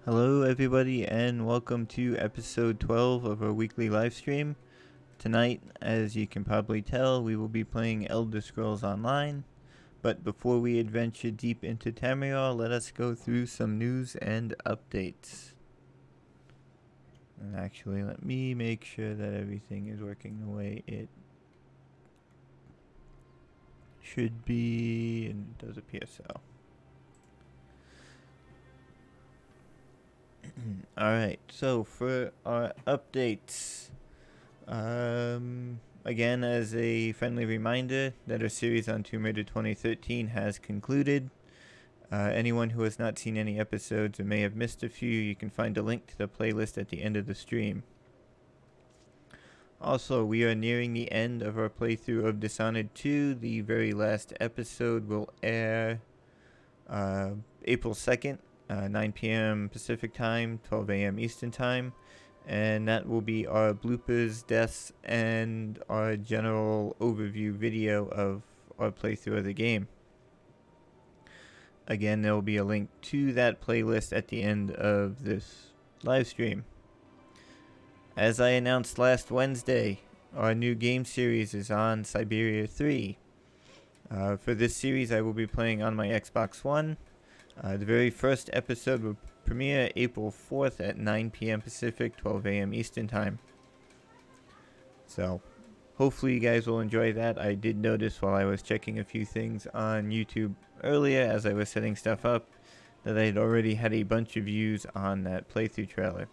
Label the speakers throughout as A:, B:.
A: Hello, everybody, and welcome to episode 12 of our weekly live stream. Tonight, as you can probably tell, we will be playing Elder Scrolls Online. But before we adventure deep into Tamriel, let us go through some news and updates. And actually, let me make sure that everything is working the way it should be, and it does appear so. Alright, so for our updates, again, as a friendly reminder that our series on Tomb Raider 2013 has concluded. Anyone who has not seen any episodes or may have missed a few, you can find a link to the playlist at the end of the stream. Also, we are nearing the end of our playthrough of Dishonored 2. The very last episode will air April 2nd. 9 p.m. Pacific Time, 12 a.m. Eastern Time, and that will be our bloopers, deaths, and our general overview video of our playthrough of the game. Again, there will be a link to that playlist at the end of this live stream. As I announced last Wednesday, our new game series is on Syberia 3. For this series, I will be playing on my Xbox One. The very first episode will premiere April 4th at 9 p.m. Pacific, 12 a.m. Eastern Time. So, hopefully you guys will enjoy that. I did notice while I was checking a few things on YouTube earlier as I was setting stuff up that I had already had a bunch of views on that playthrough trailer.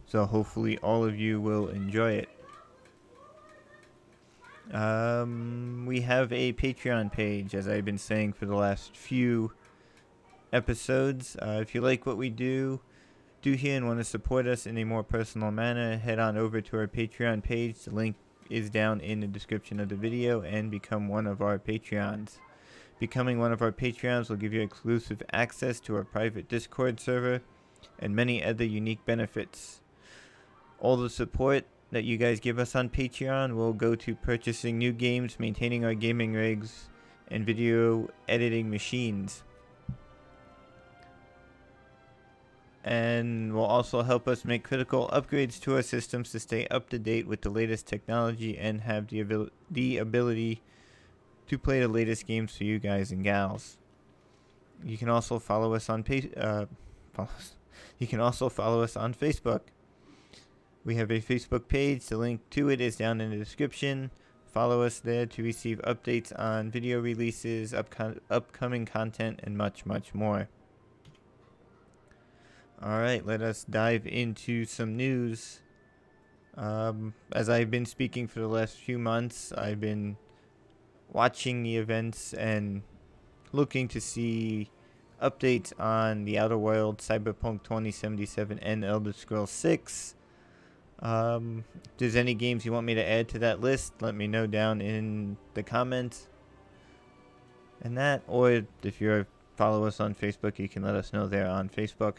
A: So hopefully all of you will enjoy it. We have a Patreon page, as I've been saying for the last few episodes. If you like what we do here and want to support us in a more personal manner, head on over to our Patreon page. The link is down in the description of the video, and become one of our Patreons. Becoming one of our Patreons will give you exclusive access to our private Discord server and many other unique benefits. All the support that you guys give us on Patreon will go to purchasing new games, maintaining our gaming rigs, and video editing machines. And will also help us make critical upgrades to our systems to stay up to date with the latest technology and have the ability to play the latest games for you guys and gals. You can also follow us on Facebook. We have a Facebook page. The link to it is down in the description. Follow us there to receive updates on video releases, upcoming content, and much, much more. Alright, let us dive into some news. As I've been speaking for the last few months, I've been watching the events and looking to see updates on The Outer Worlds, Cyberpunk 2077, and Elder Scrolls 6. If there's any games you want me to add to that list, let me know down in the comments. And that, or if you follow us on Facebook, you can let us know there on Facebook.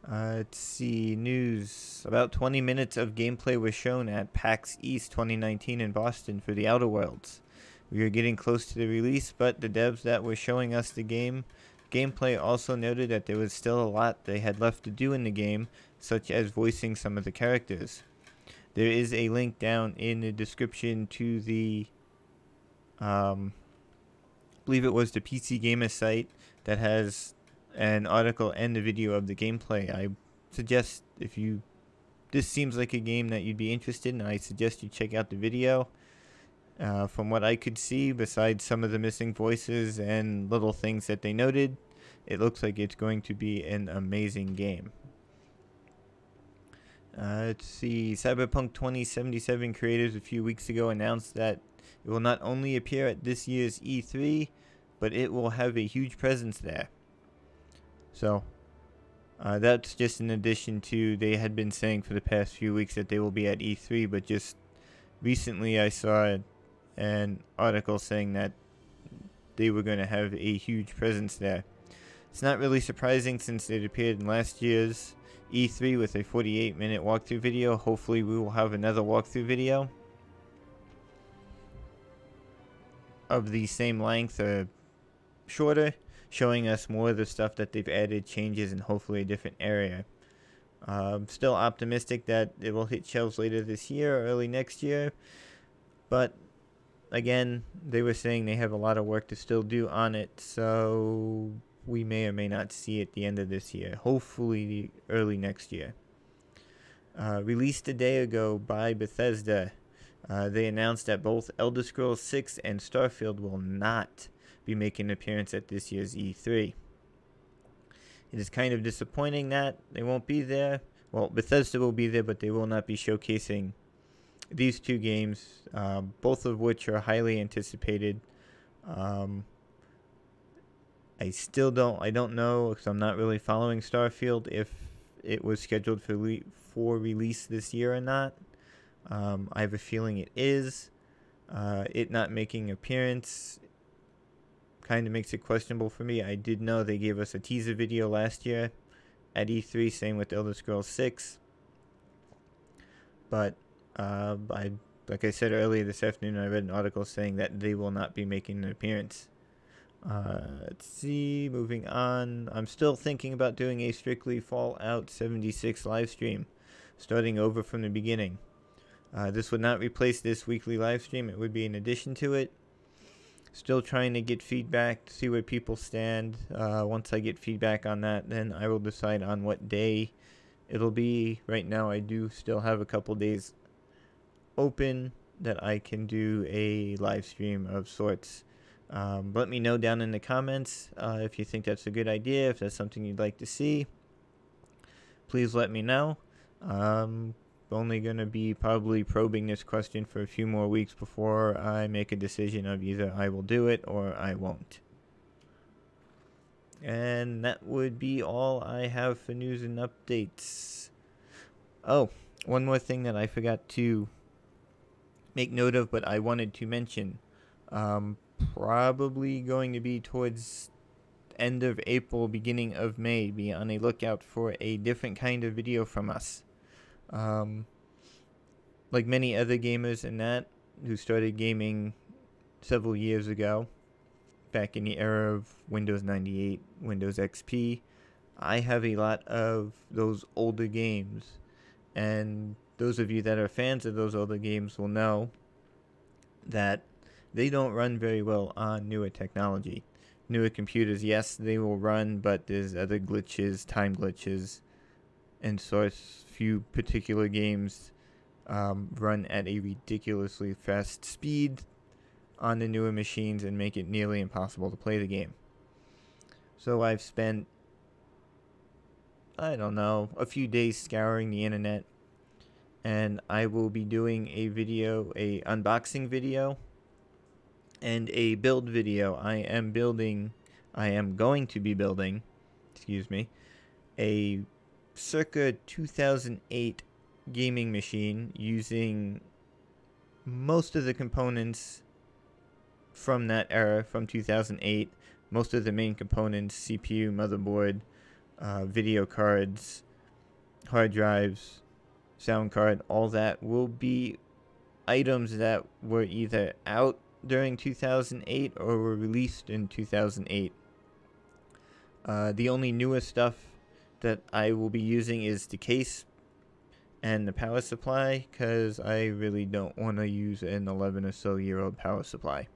A: Let's see, news. About 20 minutes of gameplay was shown at PAX East 2019 in Boston for The Outer Worlds. We are getting close to the release, but the devs that were showing us the gameplay also noted that there was still a lot they had left to do in the game, such as voicing some of the characters. There is a link down in the description to the, I believe it was the PC Gamer site that has an article and the video of the gameplay. I suggest this seems like a game that you'd be interested in, I suggest you check out the video. From what I could see, besides some of the missing voices and little things that they noted, it looks like it's going to be an amazing game. Let's see, Cyberpunk 2077 creators a few weeks ago announced that it will not only appear at this year's E3, but it will have a huge presence there. So, that's just in addition to, they had been saying for the past few weeks that they will be at E3, but just recently I saw an article saying that they were going to have a huge presence there. It's not really surprising since it appeared in last year's E3 with a 48-minute walkthrough video. Hopefully we will have another walkthrough video of the same length or shorter, showing us more of the stuff that they've added, changes, in hopefully a different area. Still optimistic that it will hit shelves later this year or early next year, but again, they were saying they have a lot of work to still do on it, so we may or may not see it at the end of this year. Hopefully early next year. Released a day ago by Bethesda, they announced that both Elder Scrolls 6 and Starfield will not be making an appearance at this year's E3. It is kind of disappointing that they won't be there. Well, Bethesda will be there, but they will not be showcasing these two games, both of which are highly anticipated. I don't know, because I'm not really following Starfield, if it was scheduled for release this year or not. I have a feeling it is. It not making an appearance kind of makes it questionable for me. I did know they gave us a teaser video last year at E3, same with Elder Scrolls 6. But like I said earlier this afternoon, I read an article saying that they will not be making an appearance. Let's see, moving on. I'm still thinking about doing a strictly Fallout 76 live stream, starting over from the beginning. This would not replace this weekly live stream. It would be in addition to it. Still trying to get feedback to see where people stand. Once I get feedback on that, then I will decide on what day it'll be. Right now, I do still have a couple days open that I can do a live stream of sorts. Let me know down in the comments if you think that's a good idea, if that's something you'd like to see. Please let me know. Only going to be probably probing this question for a few more weeks before I make a decision of either I will do it or I won't. And that would be all I have for news and updates. Oh, one more thing that I forgot to make note of, but I wanted to mention. Probably going to be towards end of April, beginning of May. Be on a lookout for a different kind of video from us. Like many other gamers in that who started gaming several years ago, back in the era of Windows 98, Windows XP, I have a lot of those older games, and those of you that are fans of those older games will know that they don't run very well on newer technology. Newer computers, yes, they will run, but there's other glitches, time glitches, and so few particular games run at a ridiculously fast speed on the newer machines and make it nearly impossible to play the game. So I've spent, I don't know, a few days scouring the internet, and I will be doing a video, a unboxing video, and a build video. I am going to be building, a circa 2008 gaming machine using most of the components from that era, from 2008. Most of the main components, CPU, motherboard, video cards, hard drives, sound card, all that will be items that were either out during 2008 or were released in 2008. The only newer stuff that I will be using is the case and the power supply, because I really don't want to use an 11 or so year old power supply.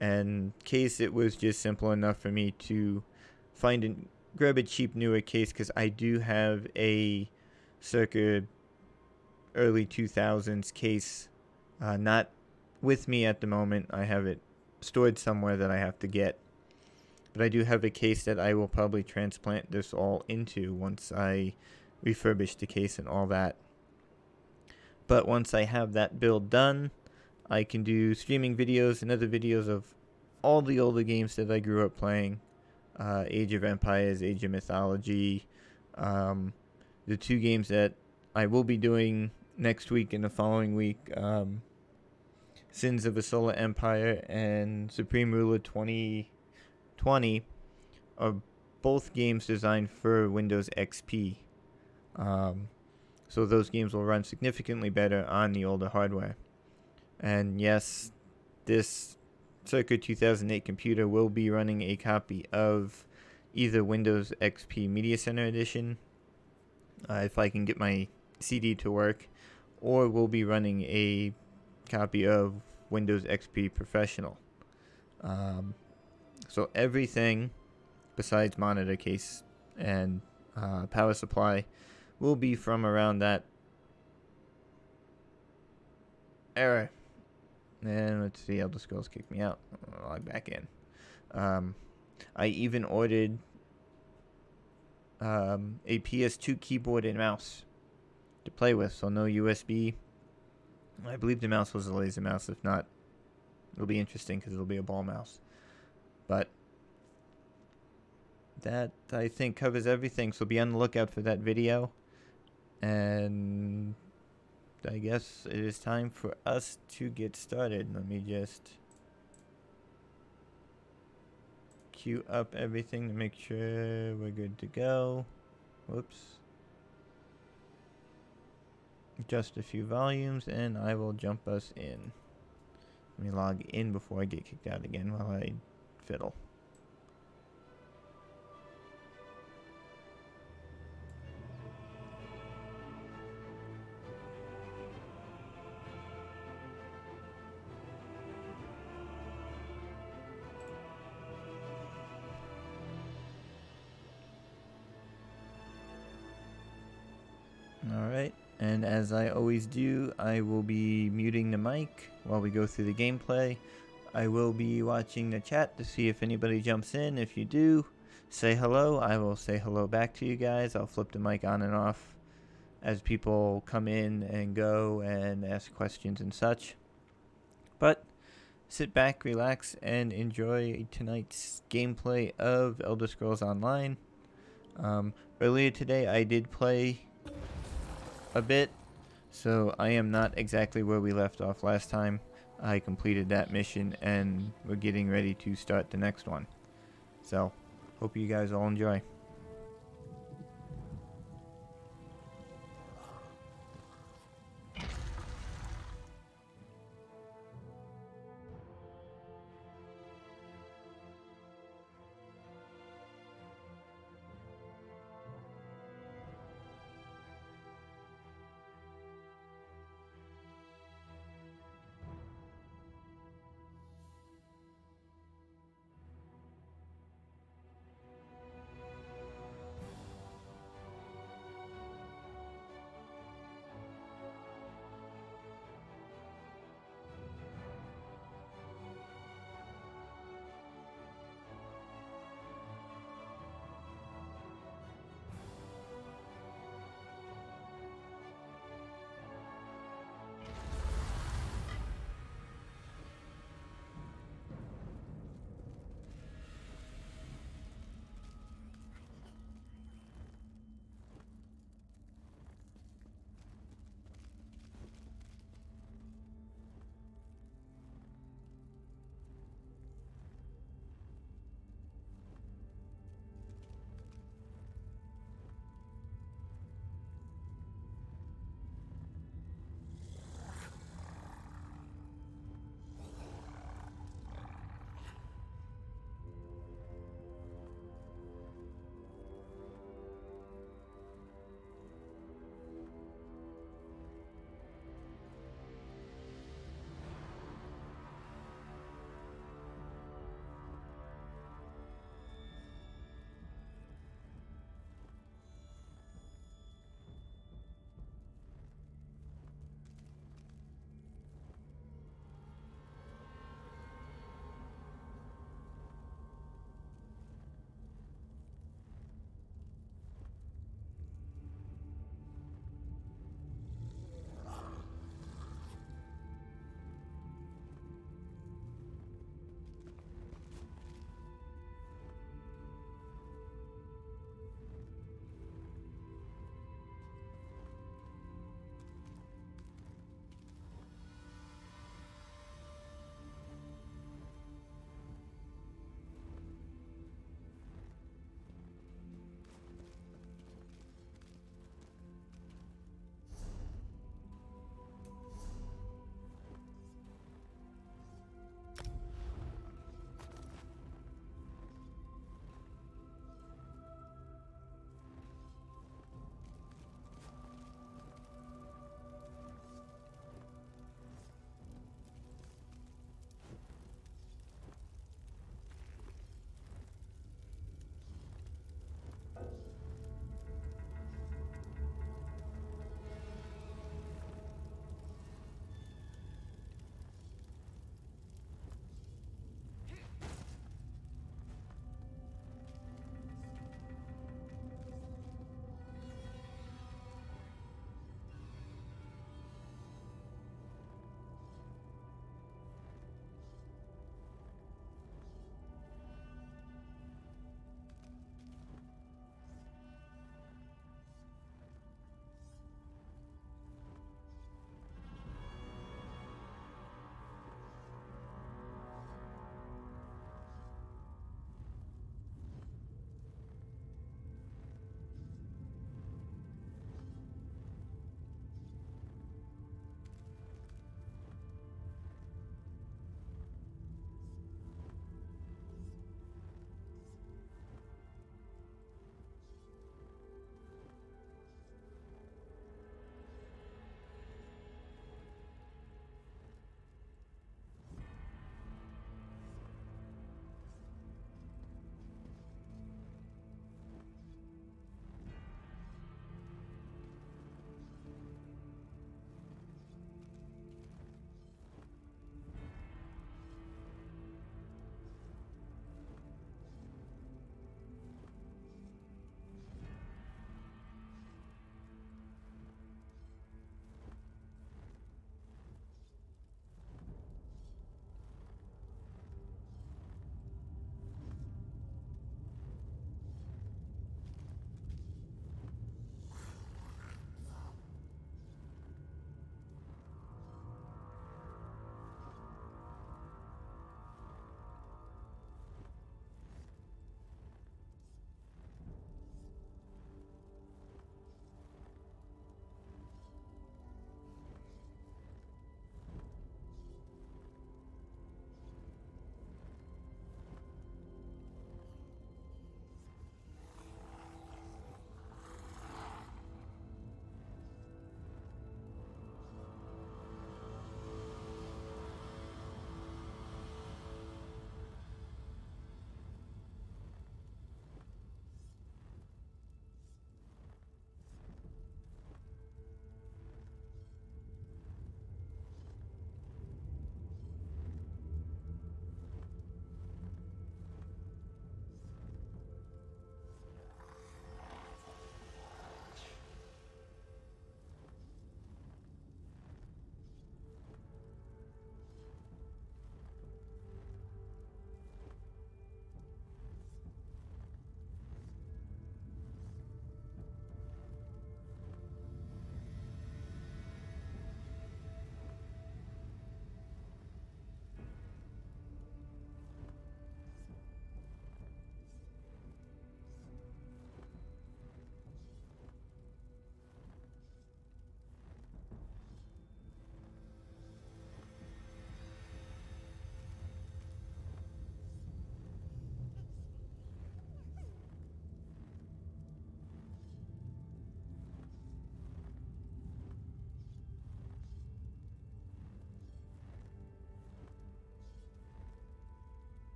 A: And case, it was just simple enough for me to grab a cheap newer case, because I do have a circa early 2000s case, not with me at the moment. I have it stored somewhere that I have to get. But I do have a case that I will probably transplant this all into once I refurbish the case and all that. But once I have that build done, I can do streaming videos and other videos of all the older games that I grew up playing. Age of Empires, Age of Mythology. The two games that I will be doing next week and the following week, Sins of a Solar Empire and Supreme Ruler 2020, are both games designed for Windows XP. So those games will run significantly better on the older hardware. And yes, this circa 2008 computer will be running a copy of either Windows XP Media Center Edition, if I can get my CD to work, or we'll be running a copy of Windows XP Professional. So everything besides monitor case and power supply will be from around that era. And let's see, Elder Scrolls kicked me out. I'll log back in. I even ordered a PS2 keyboard and mouse to play with, so no USB. I believe the mouse was a laser mouse. If not, it'll be interesting because it'll be a ball mouse. But that, I think, covers everything, so be on the lookout for that video. And I guess it is time for us to get started. Let me just queue up everything to make sure we're good to go. Whoops. Just a few volumes and I will jump us in. Let me log in before I get kicked out again while I fiddle. Alright, and as I always do, I will be muting the mic while we go through the gameplay. I will be watching the chat to see if anybody jumps in. If you do, say hello. I will say hello back to you guys. I'll flip the mic on and off as people come in and go and ask questions and such. But sit back, relax, and enjoy tonight's gameplay of Elder Scrolls Online. Earlier today I did play a bit, so I am not exactly where we left off last time. I completed that mission and we're getting ready to start the next one. So, hope you guys all enjoy.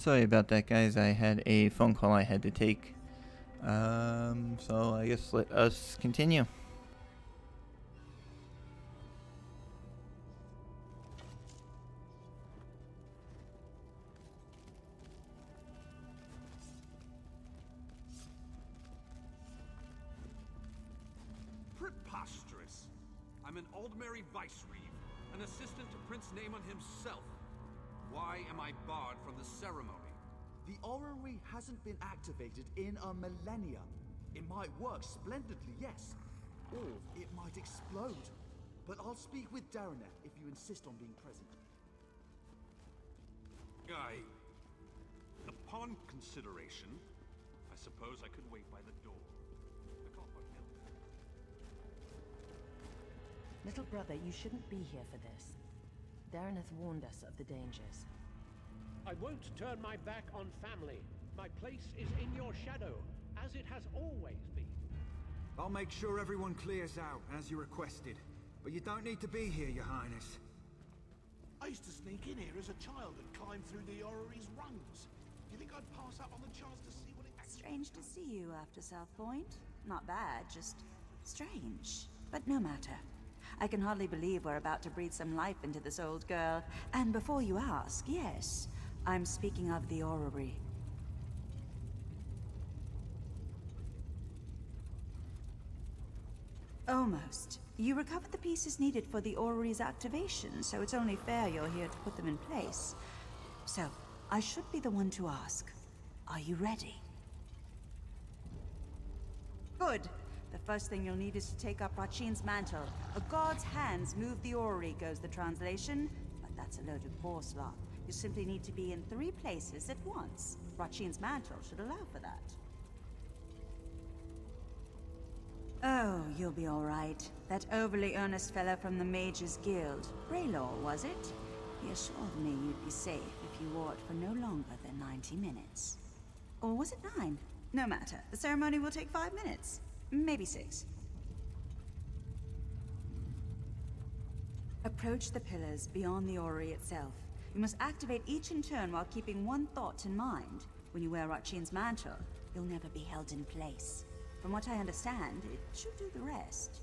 A: Sorry about that, guys. I had a phone call I had to take. So I guess let us continue.
B: Preposterous! I'm an Aldmeri Vicereeve, an assistant to Prince Naemon himself. Why am I barred from the ceremony?
C: The orrery hasn't been activated in a millennia. It might work splendidly, yes. Or it might explode. But I'll speak with Darreneth if you insist on being present.
B: Upon consideration, I suppose I could wait by the door. I can't but help.
D: Little brother, you shouldn't be here for this. Darreneth warned us of the dangers.
E: I won't turn my back on family. My place is in your shadow, as it has always been.
F: I'll make sure everyone clears out, as you requested. But you don't need to be here, Your Highness.
G: I used to sneak in here as a child and climb through the orrery's rungs. Do you think I'd pass up on the chance to see what it actually...
H: Strange to see you after South Point. Not bad, just strange. But no matter. I can hardly believe we're about to breathe some life into this old girl. And before you ask, yes, I'm speaking of the orrery. Almost. You recovered the pieces needed for the orrery's activation, so it's only fair you're here to put them in place. So, I should be the one to ask. Are you ready? Good. The first thing you'll need is to take up Rachin's mantle. A god's hands move the orrery, goes the translation. But that's a load of horse slop. You simply need to be in 3 places at once. Rachin's mantle should allow for that. Oh, you'll be all right. That overly earnest fellow from the Mages Guild, Braylor, was it? He assured me you'd be safe if you wore it for no longer than 90 minutes. Or was it 9? No matter. The ceremony will take 5 minutes. Maybe 6. Approach the pillars beyond the orrery itself. You must activate each in turn while keeping one thought in mind. When you wear Rachin's mantle, you'll never be held in place. From what I understand, it should do the rest.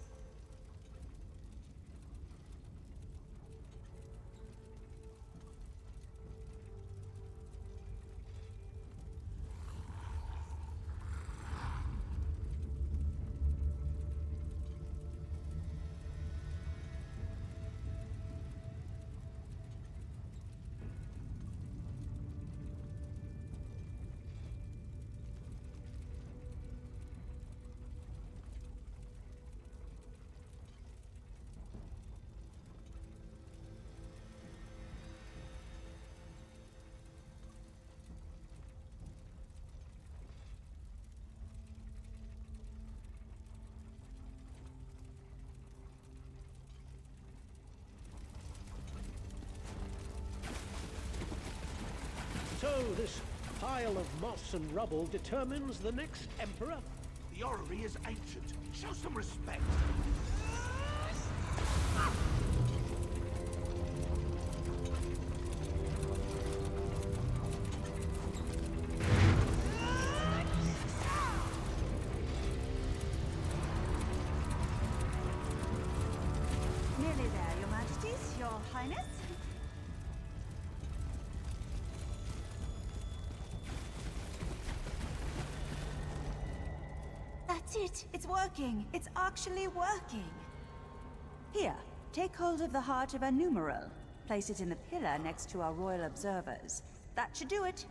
E: So this pile of moss and rubble determines the next emperor?
G: The orrery is ancient. Show some respect.
H: Nearly there, Your Majesties, Your Highness. That's it! It's working! It's actually working! Here, take hold of the heart of a numeral. Place it in the pillar next to our royal observers. That should do it!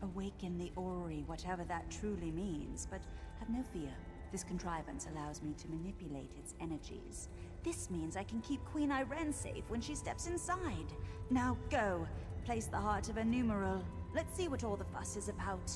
H: Awaken the orrery, whatever that truly means, but have no fear. This contrivance allows me to manipulate its energies. This means I can keep Queen Ayrenn safe when she steps inside. Now go! Place the heart of a numeral. Let's see what all the fuss is about.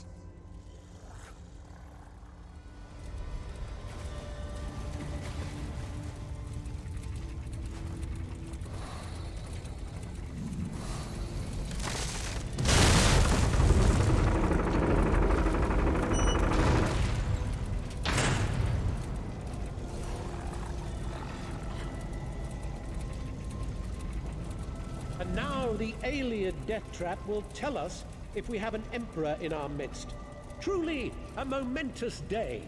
E: And now the Ayleid death trap will tell us if we have an emperor in our midst. Truly a momentous day.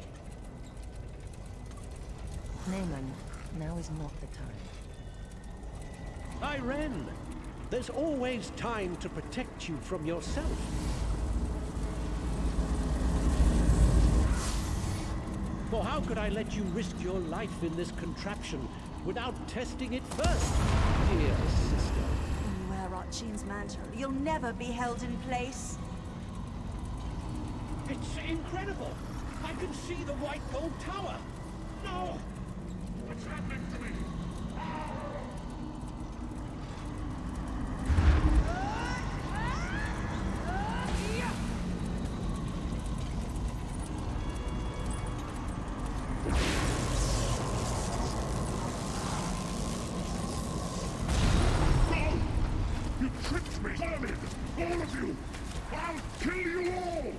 D: Naaman, now is not the time.
E: Irene, there's always time to protect you from yourself. For how could I let you risk your life in this contraption without testing it first, dear sister?
H: You wear Rotchin's mantle. You'll never be held in place.
E: It's incredible! I can see the White Gold Tower! No! What's happening to me?
I: You tricked me! Vermin! All of you! I'll kill you all!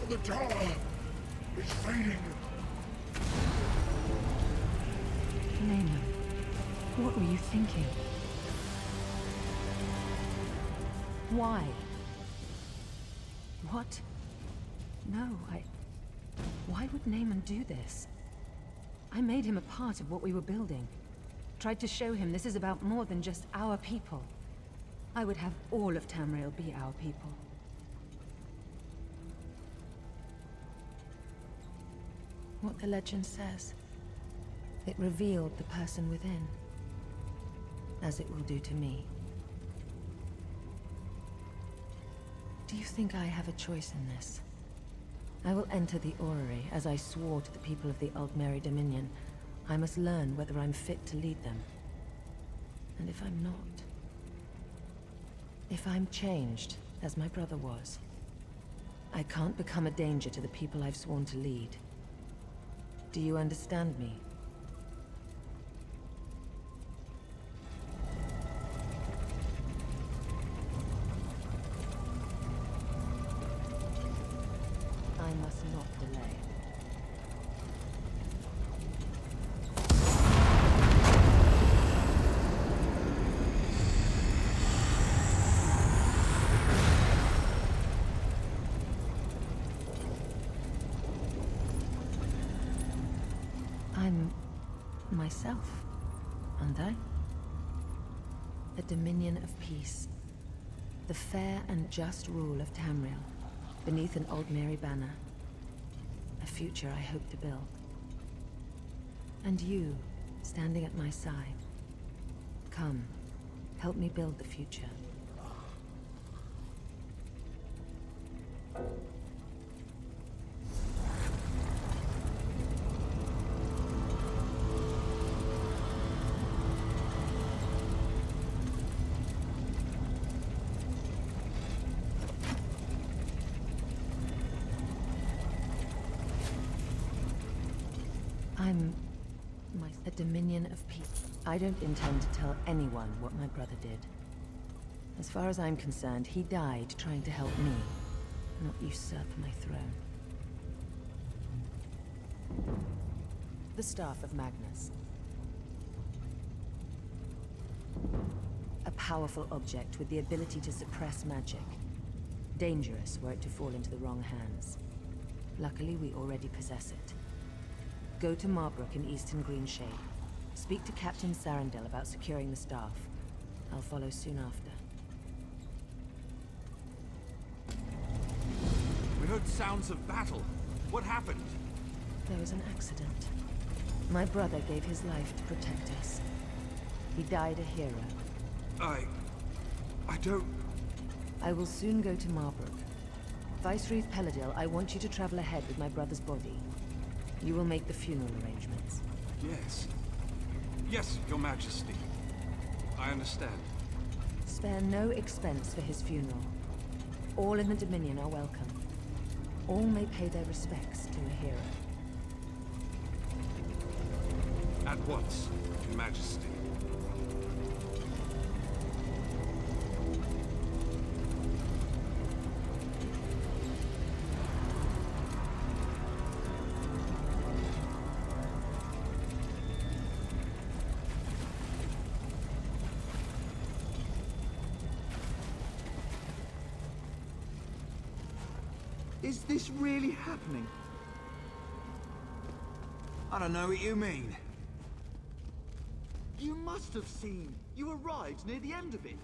I: The tower is fading.
D: Naaman, what were you thinking? Why? What? No, Why would Naaman do this? I made him a part of what we were building. Tried to show him this is about more than just our people. I would have all of Tamriel be our people. What the legend says. It revealed the person within. As it will do to me. Do you think I have a choice in this? I will enter the Orrery, as I swore to the people of the Aldmeri Dominion. I must learn whether I'm fit to lead them. And if I'm not... if I'm changed, as my brother was, I can't become a danger to the people I've sworn to lead. Do you understand me? I must not delay. I'm myself, aren't I? A dominion of peace. The fair and just rule of Tamriel, beneath an Aldmeri banner. A future I hope to build. And you, standing at my side. Come, help me build the future. I'm a dominion of peace. I don't intend to tell anyone what my brother did. As far as I'm concerned, he died trying to help me, not usurp my throne. The Staff of Magnus. A powerful object with the ability to suppress magic. Dangerous were it to fall into the wrong hands. Luckily, we already possess it. Go to Marbrook in Eastern Greenshade. Speak to Captain Sarandel about securing the staff. I'll follow soon after.
B: We heard sounds of battle. What happened?
D: There was an accident. My brother gave his life to protect us. He died a hero.
B: I don't...
D: I will soon go to Marbrook. Vicereeve Peladil, I want you to travel ahead with my brother's body. You will make the funeral arrangements.
B: Yes. Yes, Your Majesty. I understand.
D: Spare no expense for his funeral. All in the Dominion are welcome. All may pay their respects to a hero.
B: At once, Your Majesty.
C: Is this really happening?
F: I don't know what you mean.
C: You must have seen. You arrived near the end of it.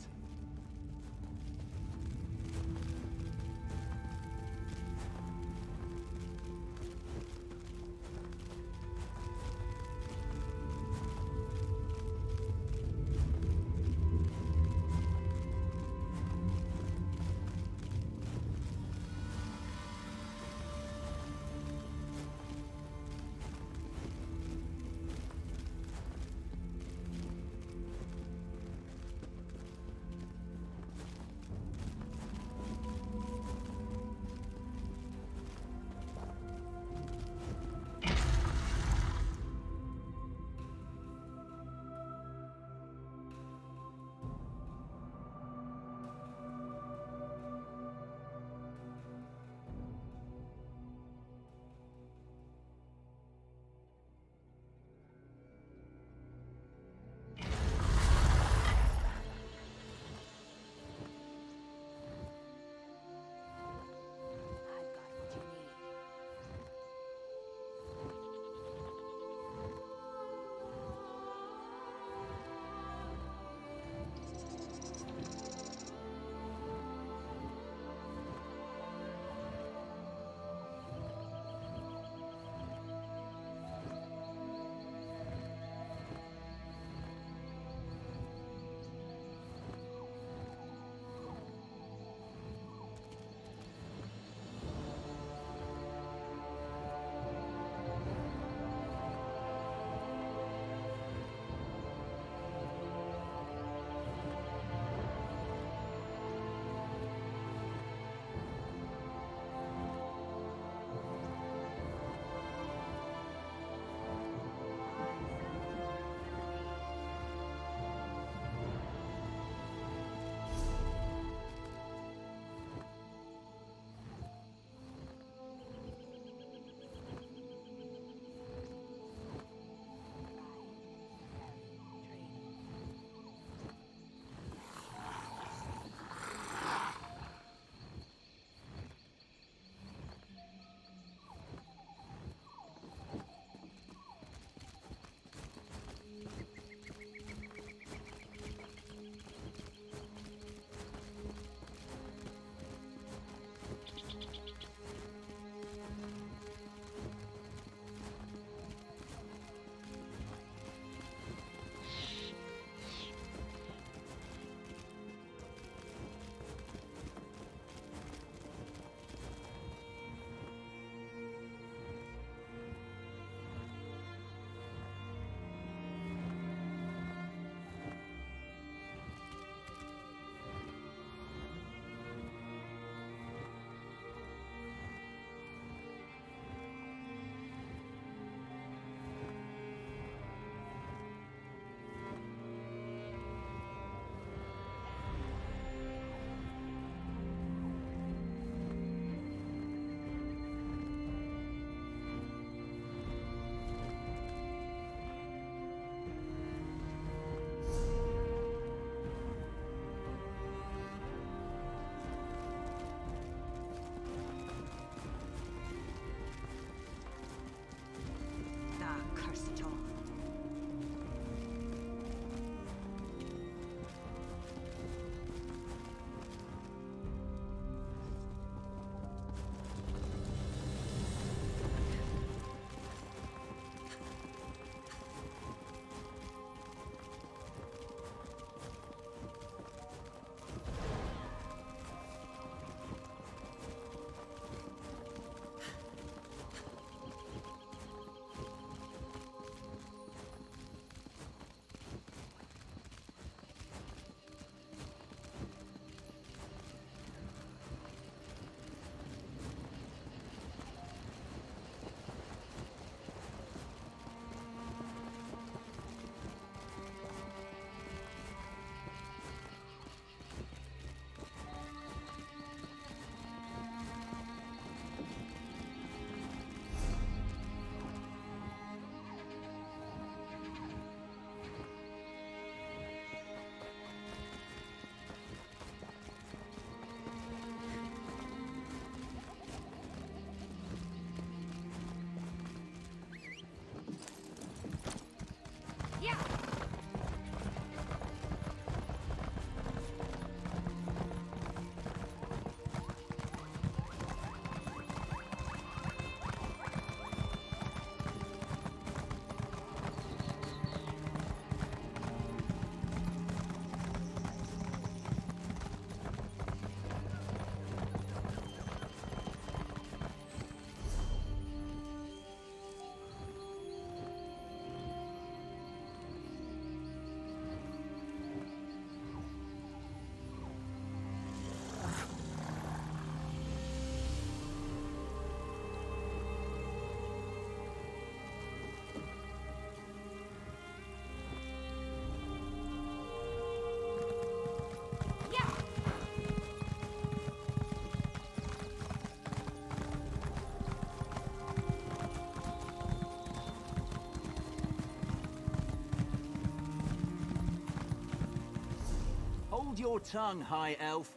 J: your tongue, High Elf.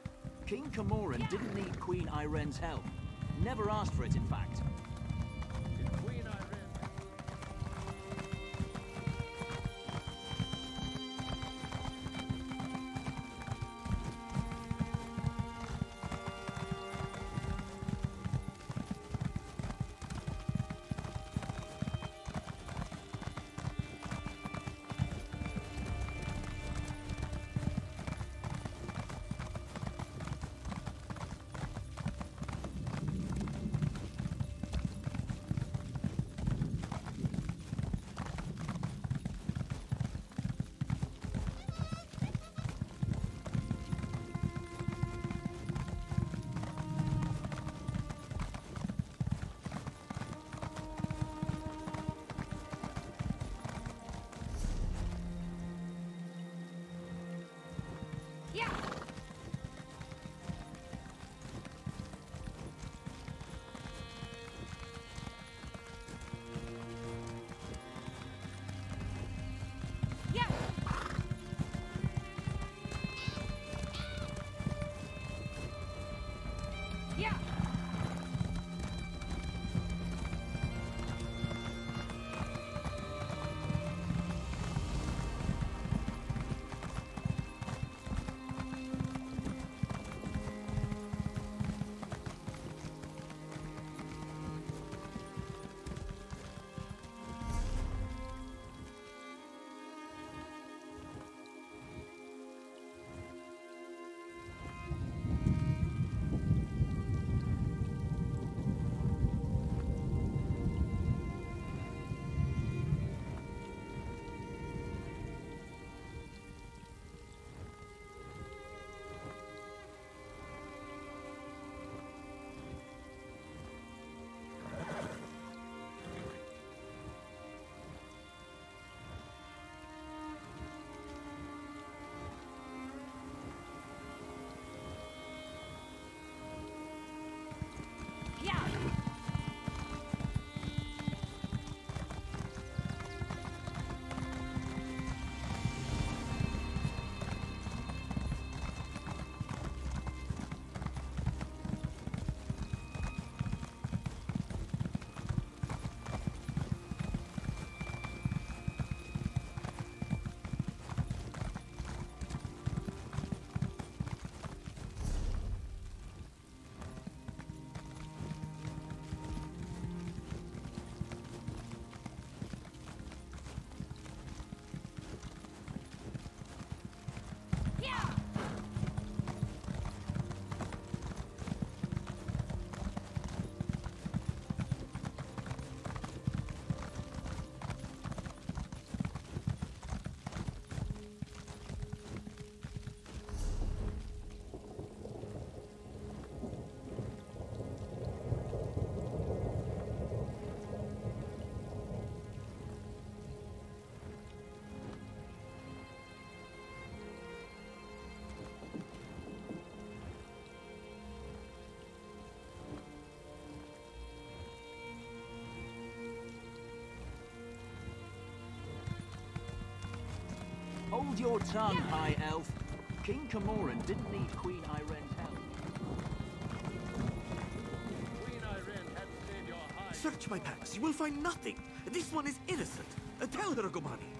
J: King Camoran didn't need Queen Irene's help. Never asked for it, in fact. Hold your tongue, High Elf. King Camoran didn't need Queen Irene's help.
E: Queen Irene hadn't saved your hide.
K: Search my packs. You will find nothing. This one is innocent. Tell her, Gomani.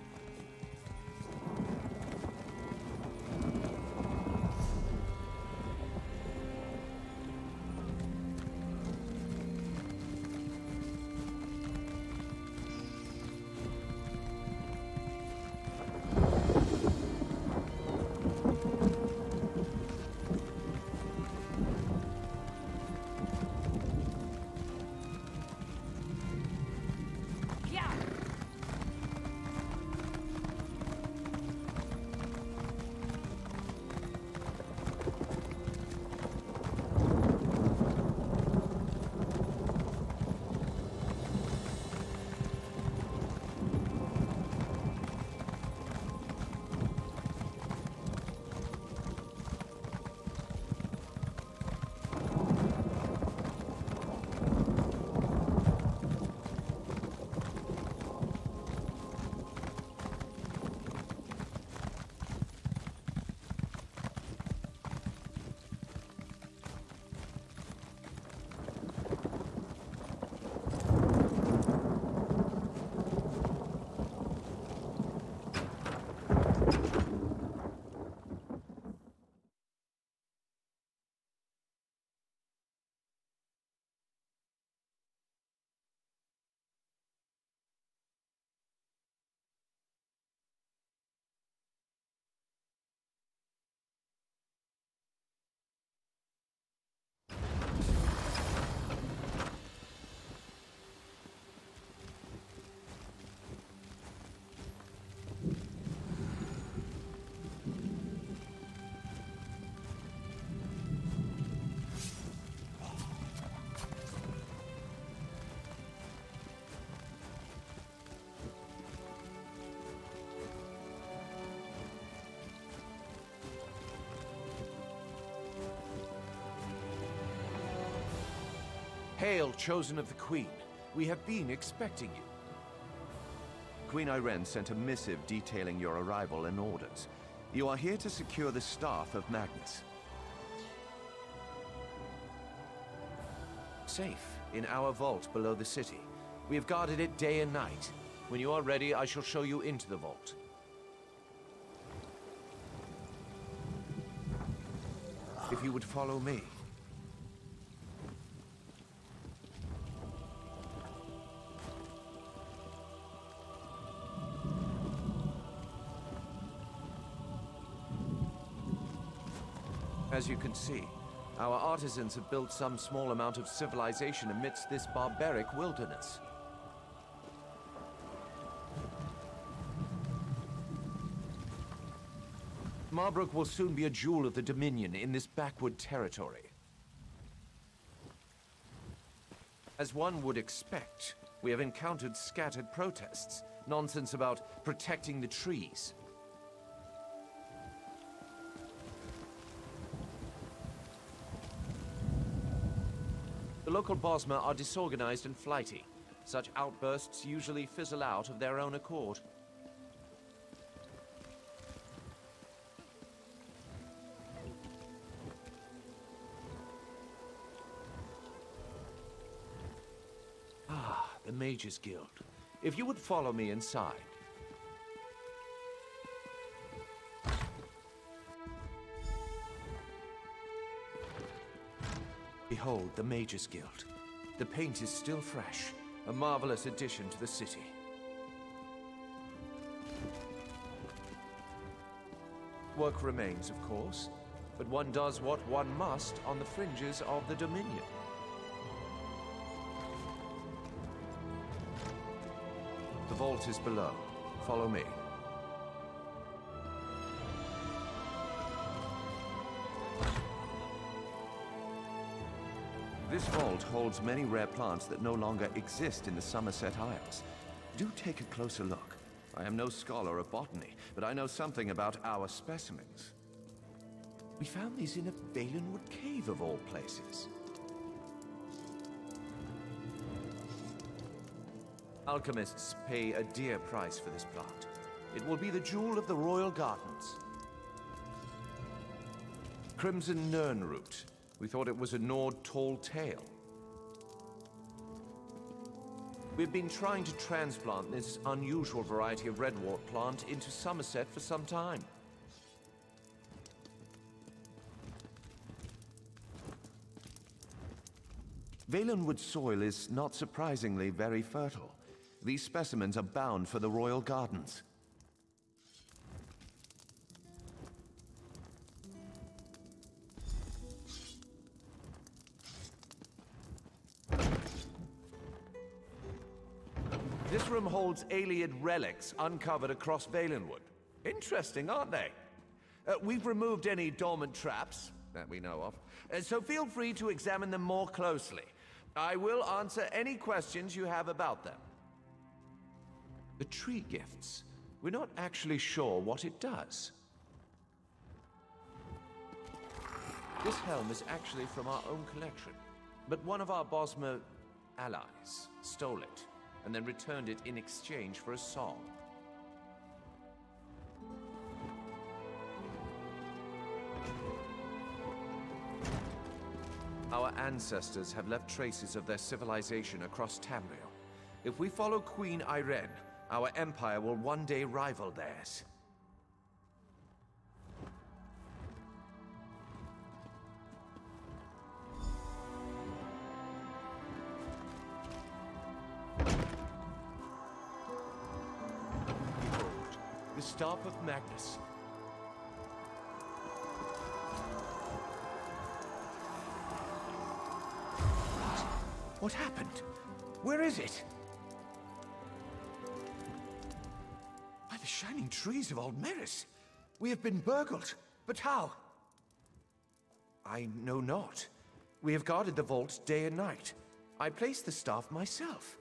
L: Hail, chosen of the Queen. We have been expecting you.
M: Queen Irene sent a missive detailing your arrival and orders. You are here to secure the staff of Magnus.
L: Safe, in our vault below the city. We have guarded it day and night. When you are ready, I shall show you into the vault. If you would follow me. As you can see, our artisans have built some small amount of civilization amidst this barbaric wilderness. Marbrook will soon be a jewel of the Dominion in this backwood territory. As one would expect, we have encountered scattered protests, nonsense about protecting the trees. The local Bosmer are disorganized and flighty. Such outbursts usually fizzle out of their own accord. Ah, the Mages Guild. If you would follow me inside. Behold the Mages Guild. The paint is still fresh, a marvelous addition to the city. Work remains, of course, but one does what one must on the fringes of the Dominion. The vault is below. Follow me.
M: This vault holds many rare plants that no longer exist in the Somerset Isles. Do take a closer look. I am no scholar of botany, but I know something about our specimens. We found these in a Valenwood cave of all places.
L: Alchemists pay a dear price for this plant. It will be the jewel of the royal gardens. Crimson Nirnroot. We thought it was a Nord tall tale. We've been trying to transplant this unusual variety of redwort plant into Somerset for some time.
M: Valenwood soil is not surprisingly very fertile. These specimens are bound for the royal gardens.
L: This room holds Ayleid relics uncovered across Valenwood. Interesting, aren't they? We've removed any dormant traps that we know of, so feel free to examine them more closely. I will answer any questions you have about them. The tree gifts. We're not actually sure what it does. This helm is actually from our own collection, but one of our Bosmer allies stole it and then returned it in exchange for a song. Our ancestors have left traces of their civilization across Tamriel. If we follow Queen Irene, our empire will one day rival theirs. Behold, the Staff of Magnus. What happened? Where is it? By the shining trees of Aldmeris, we have been burgled. But how? I know not. We have guarded the vault day and night. I placed the staff myself.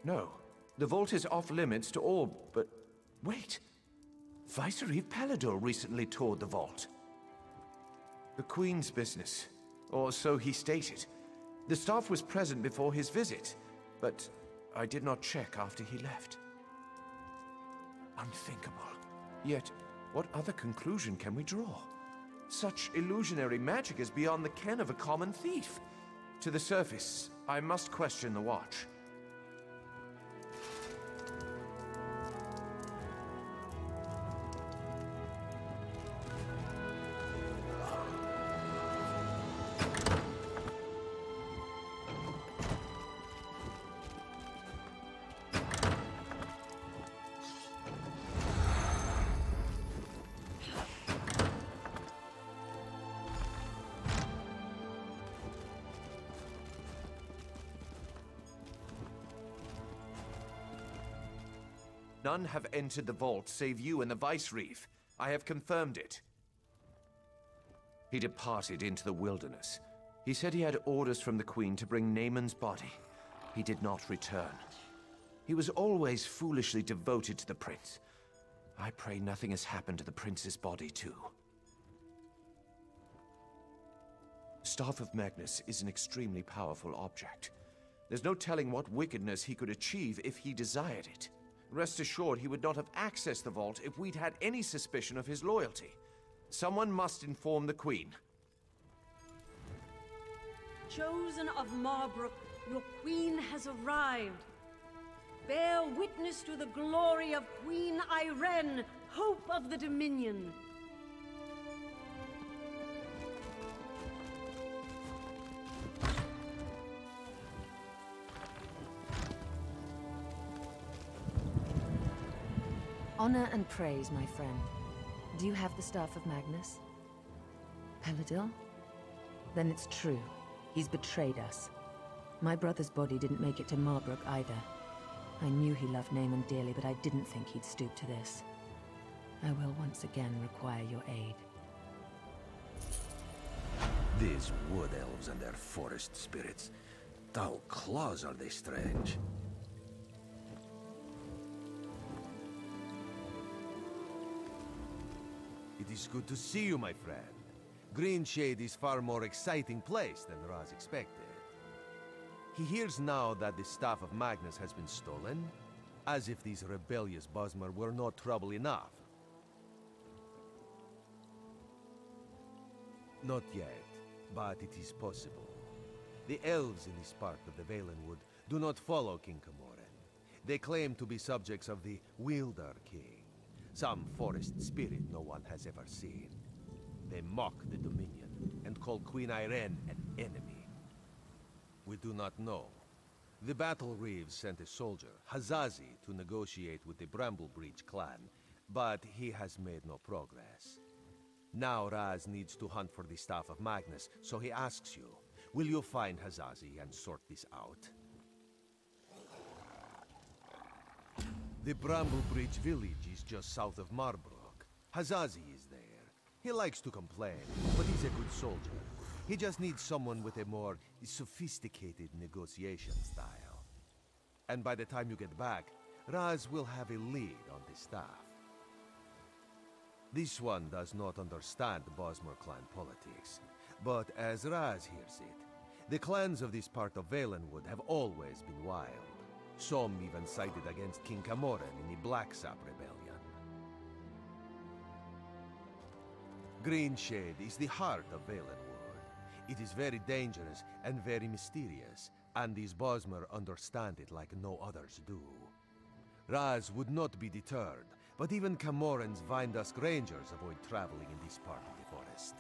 L: No, the vault is off limits to all, but wait. Vicereeve Palador recently toured the vault. The Queen's business, or so he stated. The staff was present before his visit, but I did not check after he left. Unthinkable. Yet, what other conclusion can we draw? Such illusionary magic is beyond the ken of a common thief. To the surface, I must question the watch. None have entered the vault save you and the Vice-Reeve. I have confirmed it. He departed into the wilderness. He said he had orders from the Queen to bring Naaman's body. He did not return. He was always foolishly devoted to the prince. I pray nothing has happened to the prince's body, too. Staff of Magnus is an extremely powerful object. There's no telling what wickedness he could achieve if he desired it. Rest assured, he would not have accessed the vault if we'd had any suspicion of his loyalty. Someone must inform the Queen.
N: Chosen of Marbrook, your queen has arrived. Bear witness to the glory of Queen Ayrenn, hope of the Dominion.
D: Honor and praise, my friend. Do you have the Staff of Magnus? Peladil? Then it's true. He's betrayed us. My brother's body didn't make it to Marbrook either. I knew he loved Naaman dearly, but I didn't think he'd stoop to this. I will once again require your aid.
O: These wood elves and their forest spirits. Thou claws are they strange.
P: It is good to see you, my friend. Greenshade is far more exciting place than Raz expected. He hears now that the Staff of Magnus has been stolen, as if these rebellious Bosmer were not trouble enough. Not yet, but it is possible. The elves in this part of the Valenwood do not follow King Camoran. They claim to be subjects of the Wilder King, some forest spirit no one has ever seen. They mock the Dominion and call Queen Ayrenn an enemy. We do not know. The Battle Reeves sent a soldier, Hazazi, to negotiate with the Bramblebreach clan, but he has made no progress. Now Raz needs to hunt for the Staff of Magnus, so he asks you, will you find Hazazi and sort this out? The Bramblebreach village is just south of Marbrook. Hazazi is there. He likes to complain, but he's a good soldier. He just needs someone with a more sophisticated negotiation style. And by the time you get back, Raz will have a lead on the staff. This one does not understand Bosmer clan politics, but as Raz hears it, the clans of this part of Valenwood have always been wild. Some even sided against King Camoran in the Blacksap Rebellion. Greenshade is the heart of Valenwood. It is very dangerous and very mysterious, and these Bosmer understand it like no others do. Raz would not be deterred, but even Camoran's Vindusk Rangers avoid traveling in this part of the forest.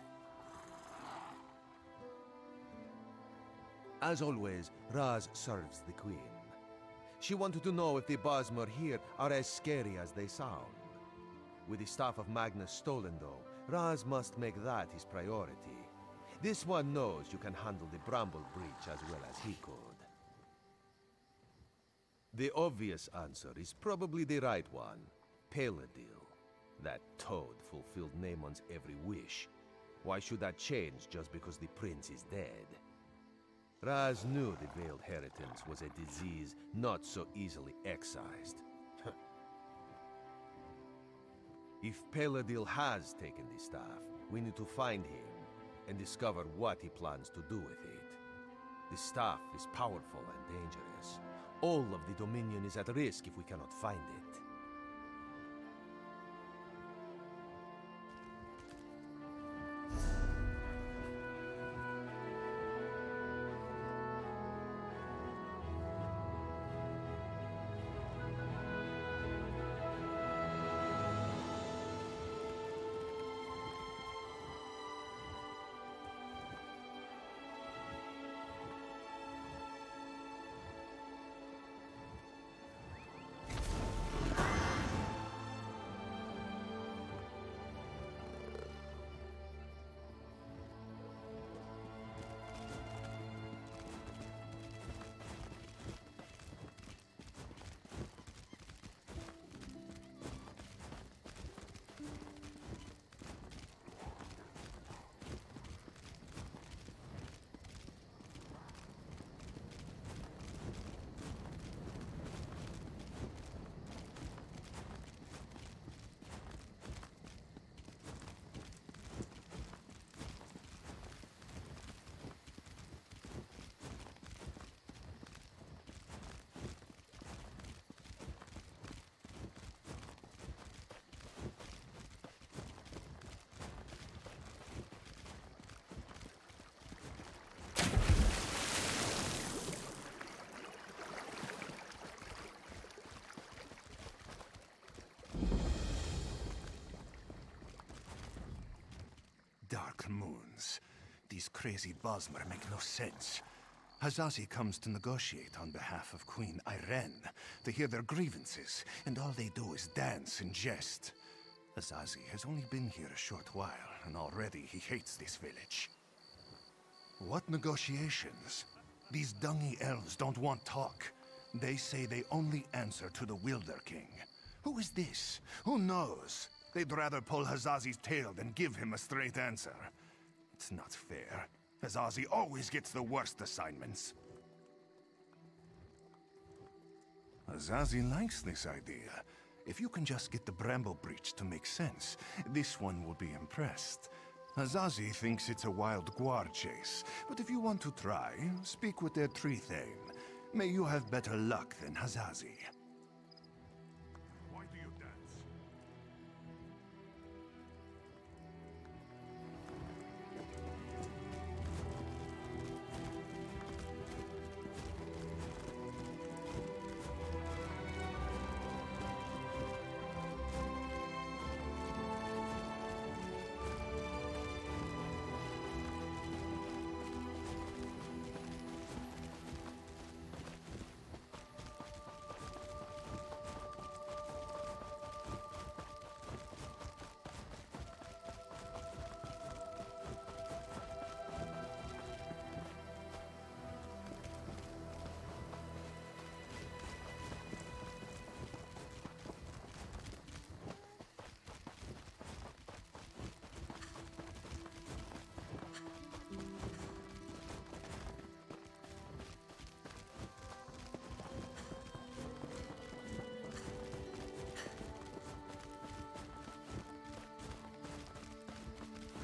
P: As always, Raz serves the Queen. She wanted to know if the Bosmer here are as scary as they sound. With the Staff of Magnus stolen, though, Raz must make that his priority. This one knows you can handle the Bramblebreach as well as he could. The obvious answer is probably the right one. Peladil. That toad fulfilled Naaman's every wish. Why should that change just because the prince is dead? Raz knew the Veiled Heritance was a disease not so easily excised. If Peladil has taken the staff, we need to find him and discover what he plans to do with it. The staff is powerful and dangerous. All of the Dominion is at risk if we cannot find it.
Q: Dark moons. These crazy Bosmer make no sense. Hazazi comes to negotiate on behalf of Queen Irene to hear their grievances, and all they do is dance and jest. Hazazi has only been here a short while, and already he hates this village. What negotiations? These dungy elves don't want talk. They say they only answer to the Wielder King. Who is this? Who knows? They'd rather pull Hazazi's tail than give him a straight answer. It's not fair. Hazazi always gets the worst assignments. Hazazi likes this idea. If you can just get the Bramble Breach to make sense, this one will be impressed. Hazazi thinks it's a wild guar chase, but if you want to try, speak with their tree thane. May you have better luck than Hazazi.
I: Why do you dance?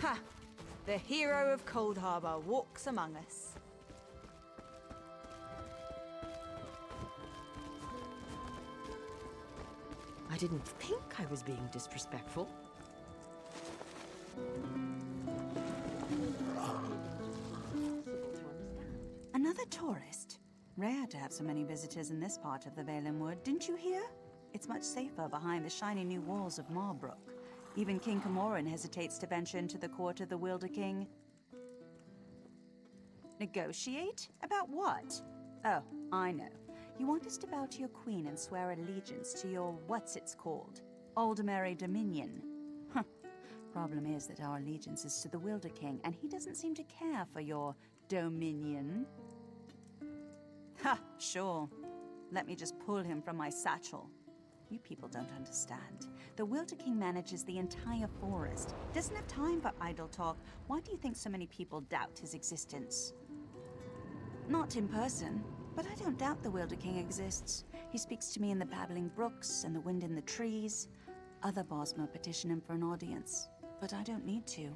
H: Ha! The hero of Cold Harbor walks among us.
R: I didn't think I was being disrespectful.
H: Another tourist? Rare to have so many visitors in this part of the Valenwood, didn't you hear? It's much safer behind the shiny new walls of Marbrook. Even King Camoran hesitates to venture into the court of the Wielder King. Negotiate? About what? Oh, I know. You want us to bow to your queen and swear allegiance to your what's-it's-called? Aldmeri Dominion. Huh. Problem is that our allegiance is to the Wielder King, and he doesn't seem to care for your Dominion. Ha, sure. Let me just pull him from my satchel. You people don't understand. The Wielder King manages the entire forest. Doesn't have time for idle talk. Why do you think so many people doubt his existence? Not in person, but I don't doubt the Wielder King exists. He speaks to me in the babbling brooks and the wind in the trees. Other Bosmer petition him for an audience, but I don't need to.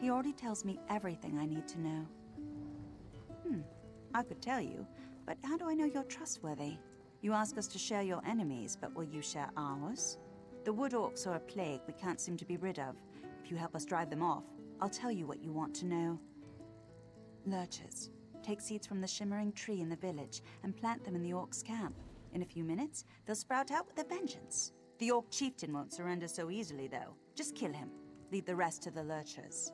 H: He already tells me everything I need to know. I could tell you, but how do I know you're trustworthy? You ask us to share your enemies, but will you share ours? The wood orcs are a plague we can't seem to be rid of. If you help us drive them off, I'll tell you what you want to know. Lurchers. Take seeds from the shimmering tree in the village and plant them in the orcs' camp. In a few minutes, they'll sprout out with a vengeance. The orc chieftain won't surrender so easily, though. Just kill him. Leave the rest to the lurchers.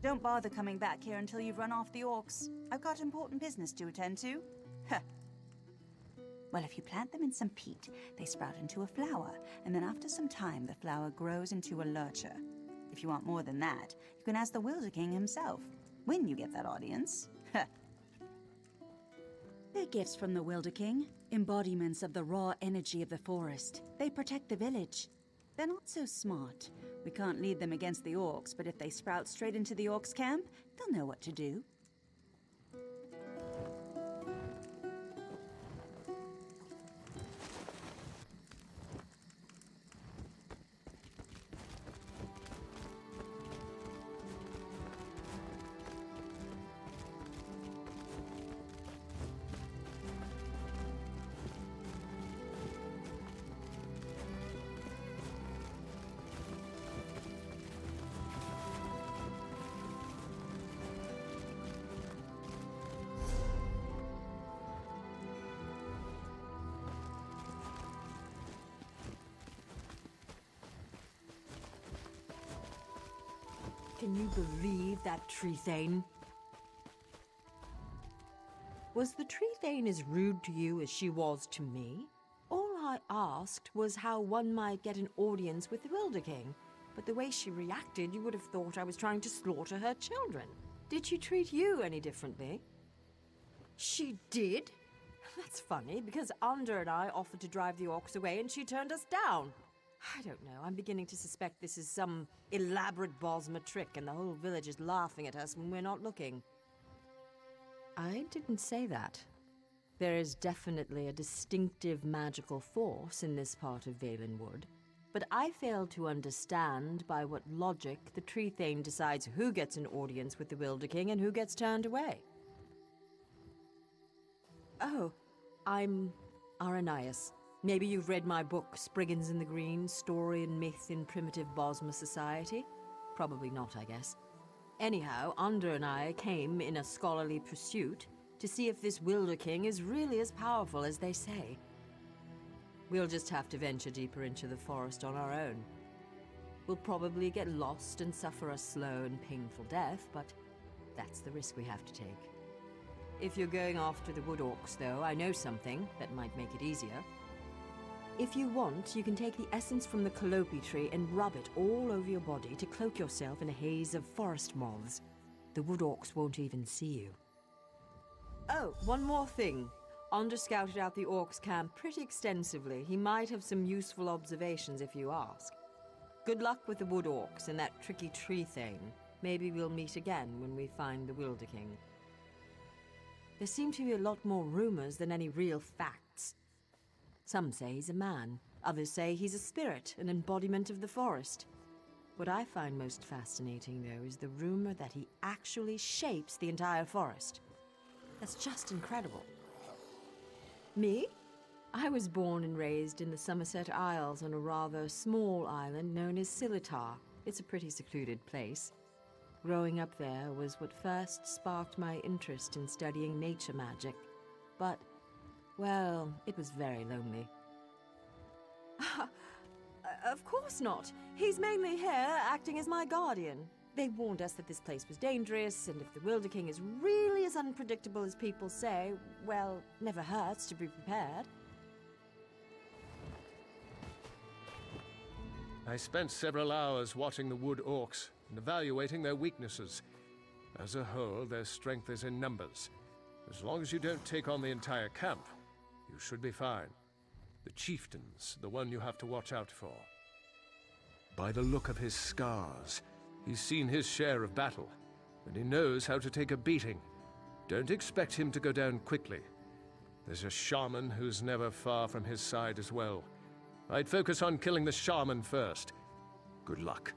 H: Don't bother coming back here until you've run off the orcs. I've got important business to attend to. Huh. Well, if you plant them in some peat, they sprout into a flower, and then after some time, the flower grows into a lurcher. If you want more than that, you can ask the Wilder King himself, when you get that audience. They're gifts from the Wilder King, embodiments of the raw energy of the forest. They protect the village. They're not so smart. We can't lead them against the orcs, but if they sprout straight into the orcs' camp, they'll know what to do.
R: Can you believe that tree thane? Was the tree thane as rude to you as she was to me? All I asked was how one might get an audience with the Wilder King, but the way she reacted, you would have thought I was trying to slaughter her children. Did she treat you any differently? She did? That's funny, because Ander and I offered to drive the orcs away and she turned us down. I don't know, I'm beginning to suspect this is some elaborate Bosmer trick and the whole village is laughing at us when we're not looking. I didn't say that. There is definitely a distinctive magical force in this part of Valenwood, but I fail to understand by what logic the Tree Thane decides who gets an audience with the Wilder King and who gets turned away. Oh, I'm Aranias. Maybe you've read my book, Spriggans in the Green, Story and Myth in Primitive Bosmer Society? Probably not, I guess. Anyhow, Ander and I came in a scholarly pursuit to see if this Wilder King is really as powerful as they say. We'll just have to venture deeper into the forest on our own. We'll probably get lost and suffer a slow and painful death, but that's the risk we have to take. If you're going after the Wood Orcs, though, I know something that might make it easier. If you want, you can take the essence from the calope tree and rub it all over your body to cloak yourself in a haze of forest moths. The Wood Orcs won't even see you. Oh, one more thing. Ander scouted out the Orcs' camp pretty extensively. He might have some useful observations if you ask. Good luck with the Wood Orcs and that tricky tree thing. Maybe we'll meet again when we find the Wilder King. There seem to be a lot more rumors than any real facts. Some say he's a man. Others say he's a spirit, an embodiment of the forest. What I find most fascinating, though, is the rumor that he actually shapes the entire forest. That's just incredible. Me? I was born and raised in the Somerset Isles on a rather small island known as Silitar. It's a pretty secluded place. Growing up there was what first sparked my interest in studying nature magic. But, well, it was very lonely. Of course not. He's mainly here, acting as my guardian. They warned us that this place was dangerous, and if the Wilder King is really as unpredictable as people say, well, never hurts to be prepared.
S: I spent several hours watching the Wood Orcs and evaluating their weaknesses. As a whole, their strength is in numbers. As long as you don't take on the entire camp, you should be fine. The chieftain's the one you have to watch out for. By the look of his scars, he's seen his share of battle, and he knows how to take a beating. Don't expect him to go down quickly. There's a shaman who's never far from his side as well. I'd focus on killing the shaman first. Good luck.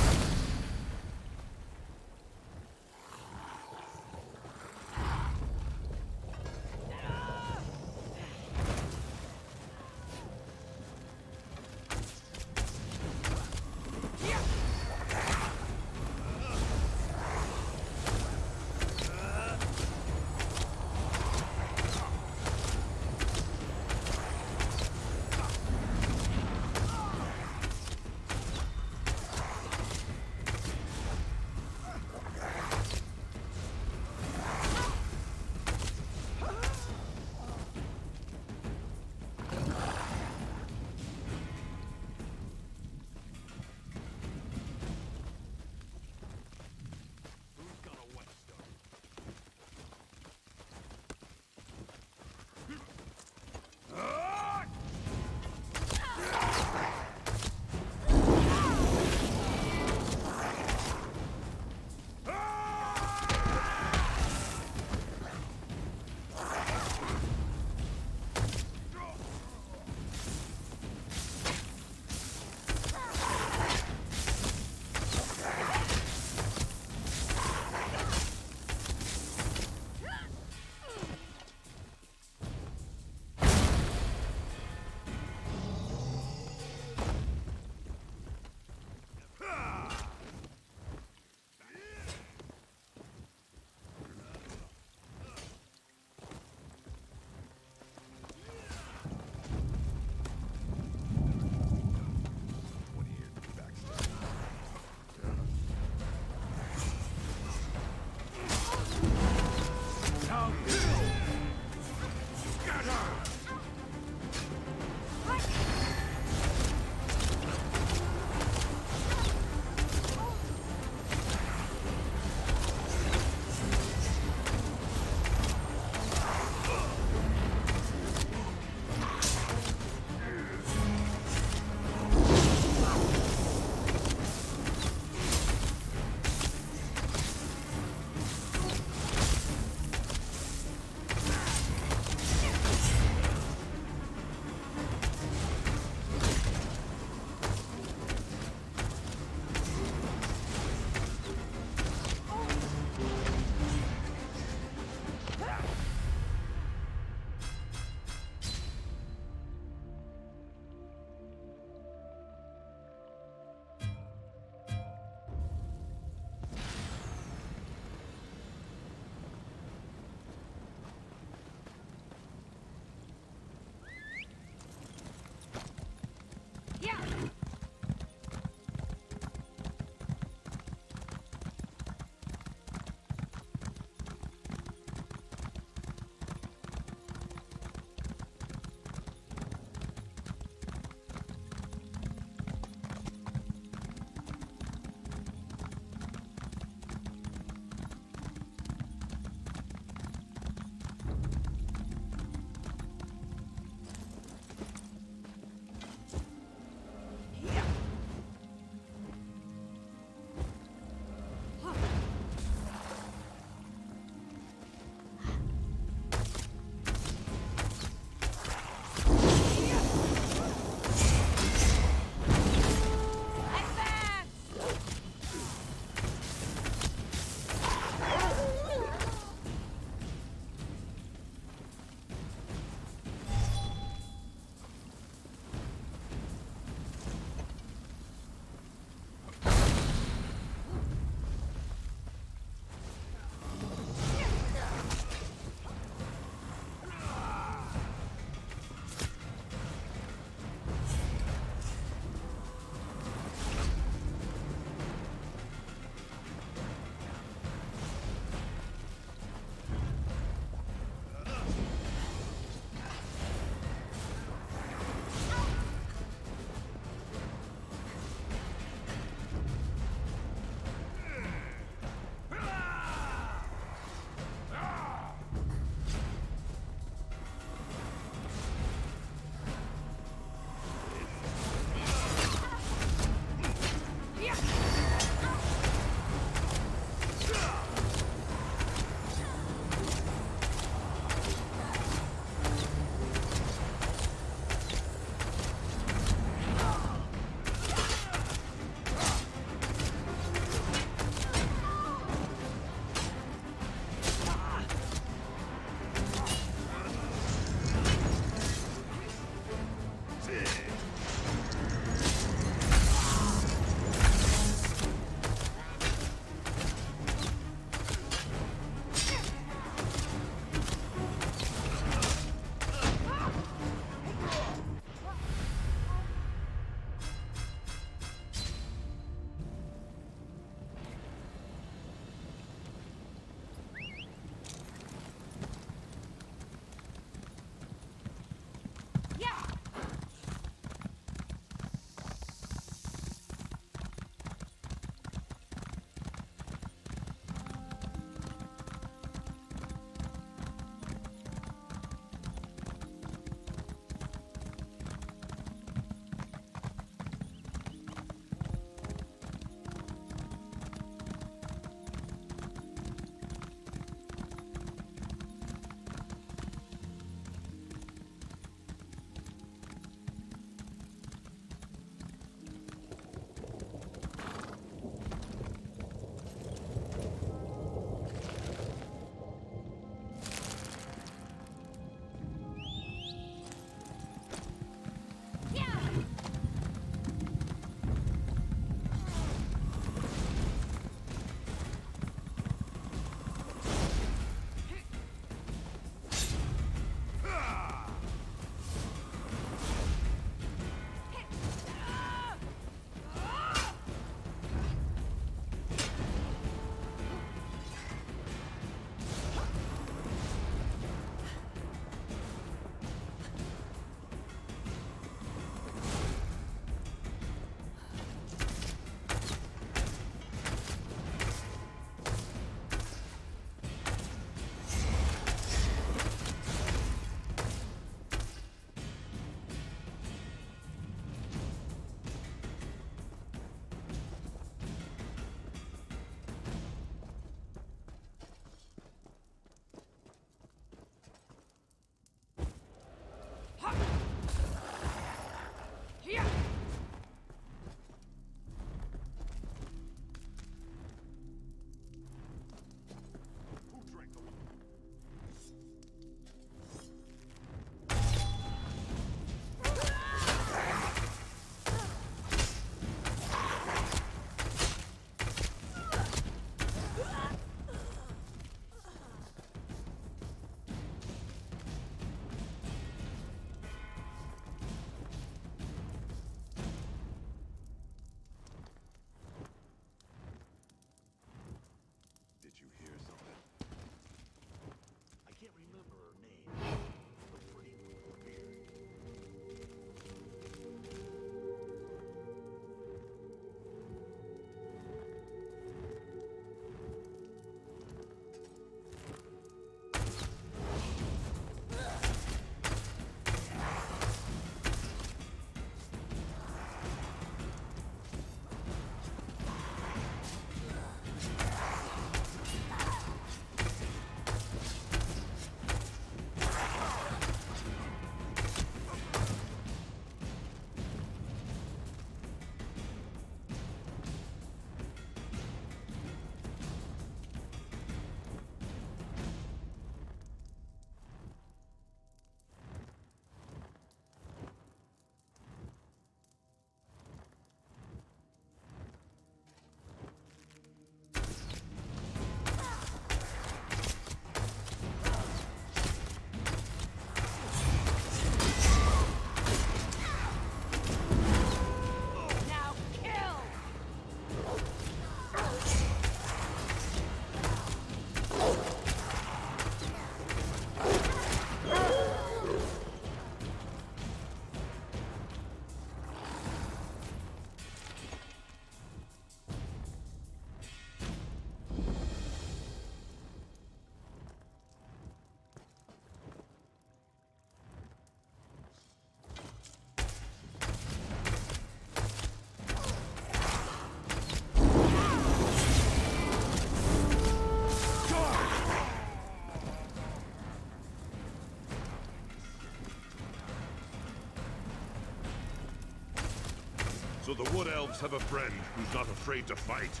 I: So the Wood Elves have a friend who's not afraid to fight.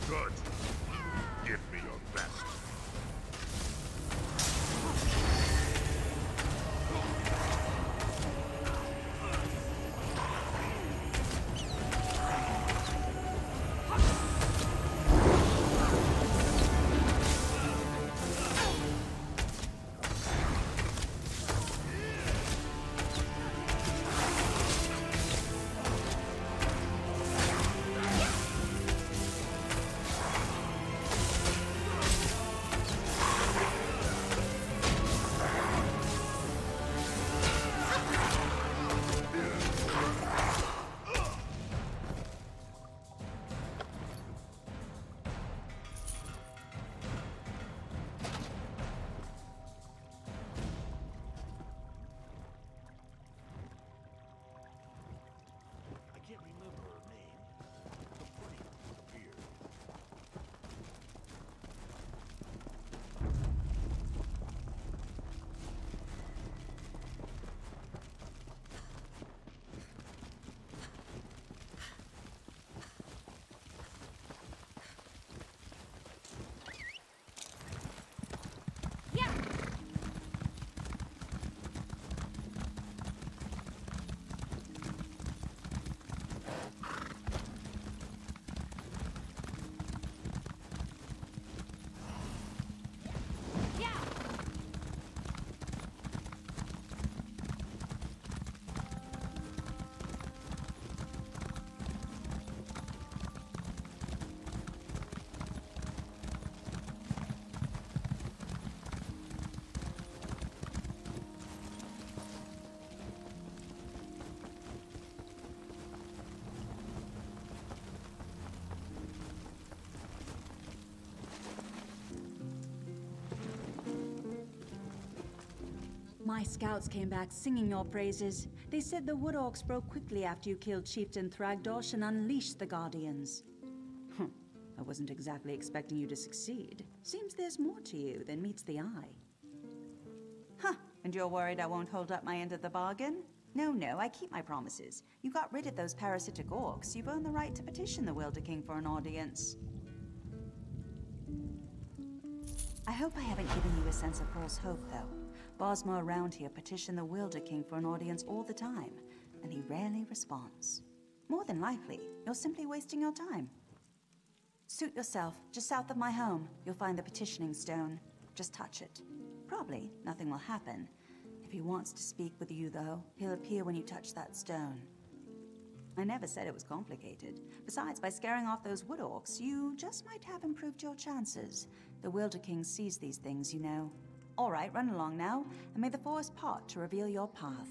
I: Good. Give me your best.
H: My scouts came back singing your praises. They said the Wood Orcs broke quickly after you killed Chieftain Thragdosh and unleashed the Guardians. I wasn't exactly expecting you to succeed. Seems there's more to you than meets the eye. Huh, and you're worried I won't hold up my end of the bargain? No, I keep my promises. You got rid of those parasitic orcs. You've earned the right to petition the Wilder King for an audience. I hope I haven't given you a sense of false hope, though. Bosma around here petition the Wilder King for an audience all the time, and he rarely responds. More than likely, you're simply wasting your time. Suit yourself. Just south of my home, you'll find the petitioning stone. Just touch it. Probably nothing will happen. If he wants to speak with you, though, he'll appear when you touch that stone. I never said it was complicated. Besides, by scaring off those Wood Orcs, you just might have improved your chances. The Wilder King sees these things, you know. All right, run along now, and may the forest part to reveal your path.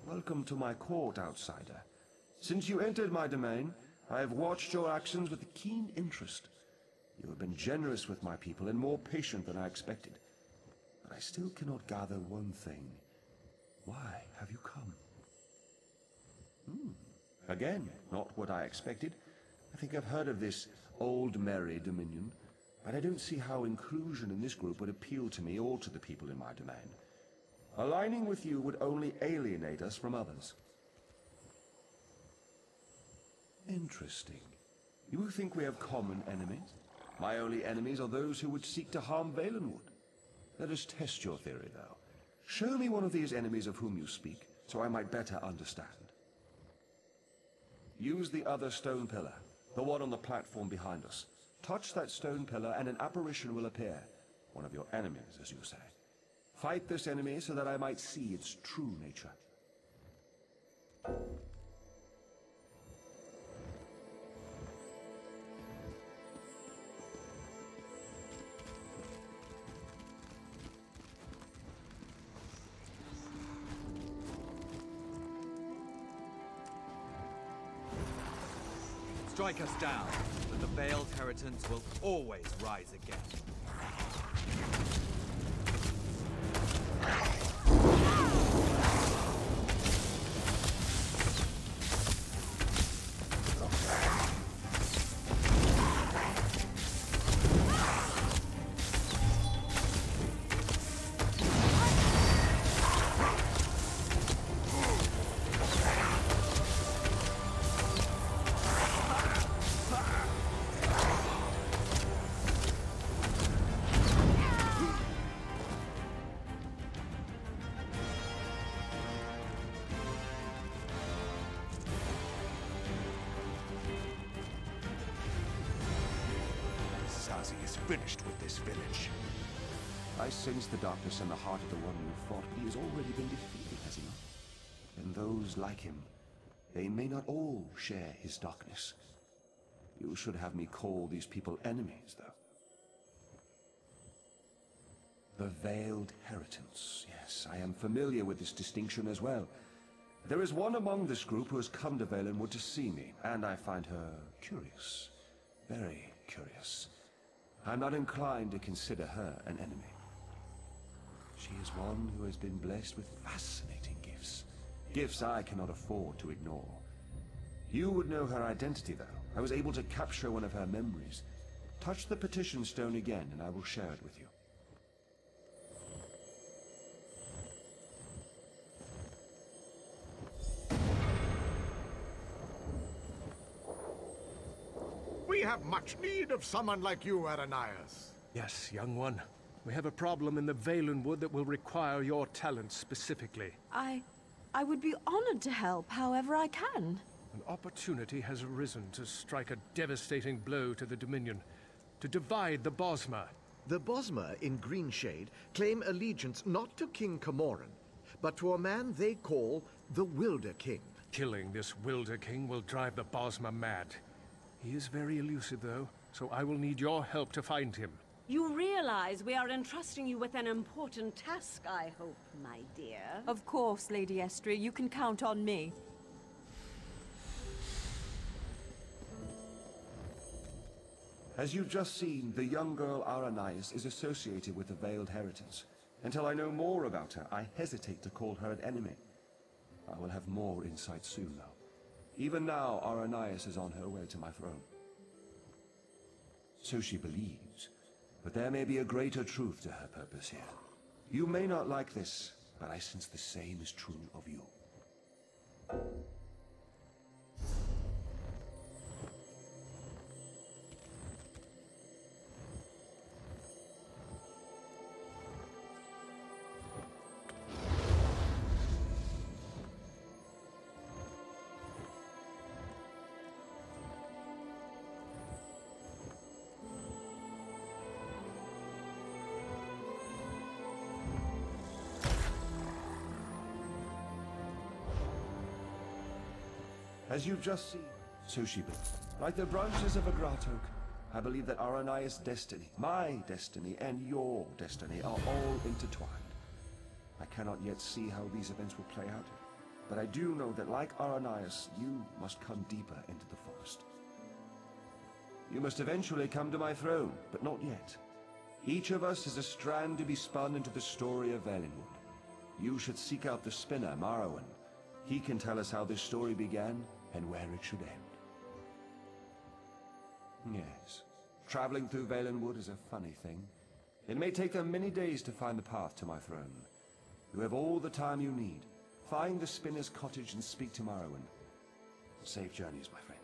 M: Welcome to my court, outsider. Since you entered my domain, I have watched your actions with keen interest. You have been generous with my people and more patient than I expected. But I still cannot gather one thing. Why have you come? Again, not what I expected. I think I've heard of this Old Merry Dominion, but I don't see how inclusion in this group would appeal to me or to the people in my domain. Aligning with you would only alienate us from others. Interesting. You think we have common enemies? My only enemies are those who would seek to harm Valenwood. Let us test your theory, though. Show me one of these enemies of whom you speak, so I might better understand. Use the other stone pillar, the one on the platform behind us. Touch that stone pillar and an apparition will appear. One of your enemies, as you say. Fight this enemy so that I might see its true nature.
T: strike us down, but the Veiled Heritance will always rise again.
Q: Azazi is finished with this village.
M: I sense the darkness in the heart of the one you fought, but he has already been defeated, has he not? And those like him, they may not all share his darkness. You should have me call these people enemies, though. The Veiled Heritance. Yes, I am familiar with this distinction as well. There is one among this group who has come to Valenwood to see me, and I find her curious. Very curious. I'm not inclined to consider her an enemy. She is one who has been blessed with fascinating gifts. Gifts I cannot afford to ignore. You would know her identity, though. I was able to capture one of her memories. Touch the petition stone again, and I will share it with you.
G: We have much need of someone like you, Aranias.
S: Yes, young one. We have a problem in the Valenwood that will require your talents specifically.
R: I would be honored to help however I can.
S: An opportunity has arisen to strike a devastating blow to the Dominion, to divide the Bosmer.
U: The Bosmer in Greenshade claim allegiance not to King Camoran, but to a man they call the Wilder King.
S: Killing this Wilder King will drive the Bosmer mad. He is very elusive, though, so I will need your help to find him.
N: You realize we are entrusting you with an important task, I hope, my dear.
R: Of course, Lady Estria, you can count on me.
M: As you've just seen, the young girl Aranias is associated with the Veiled Heritance. Until I know more about her, I hesitate to call her an enemy. I will have more insight soon, though. Even now, Aranias is on her way to my throne. So she believes, but there may be a greater truth to her purpose here. You may not like this, but I sense the same is true of you. As you've just seen, so she believes. Like the branches of a grat oak, I believe that Aranias' destiny, my destiny, and your destiny are all intertwined. I cannot yet see how these events will play out, but I do know that like Aranias, you must come deeper into the forest. You must eventually come to my throne, but not yet. Each of us is a strand to be spun into the story of Valenwood. You should seek out the spinner, Marrowan. He can tell us how this story began and where it should end. Yes, traveling through Valenwood is a funny thing. It may take them many days to find the path to my throne. You have all the time you need. Find the spinner's cottage and speak to Marrowan. Safe journeys, my friend.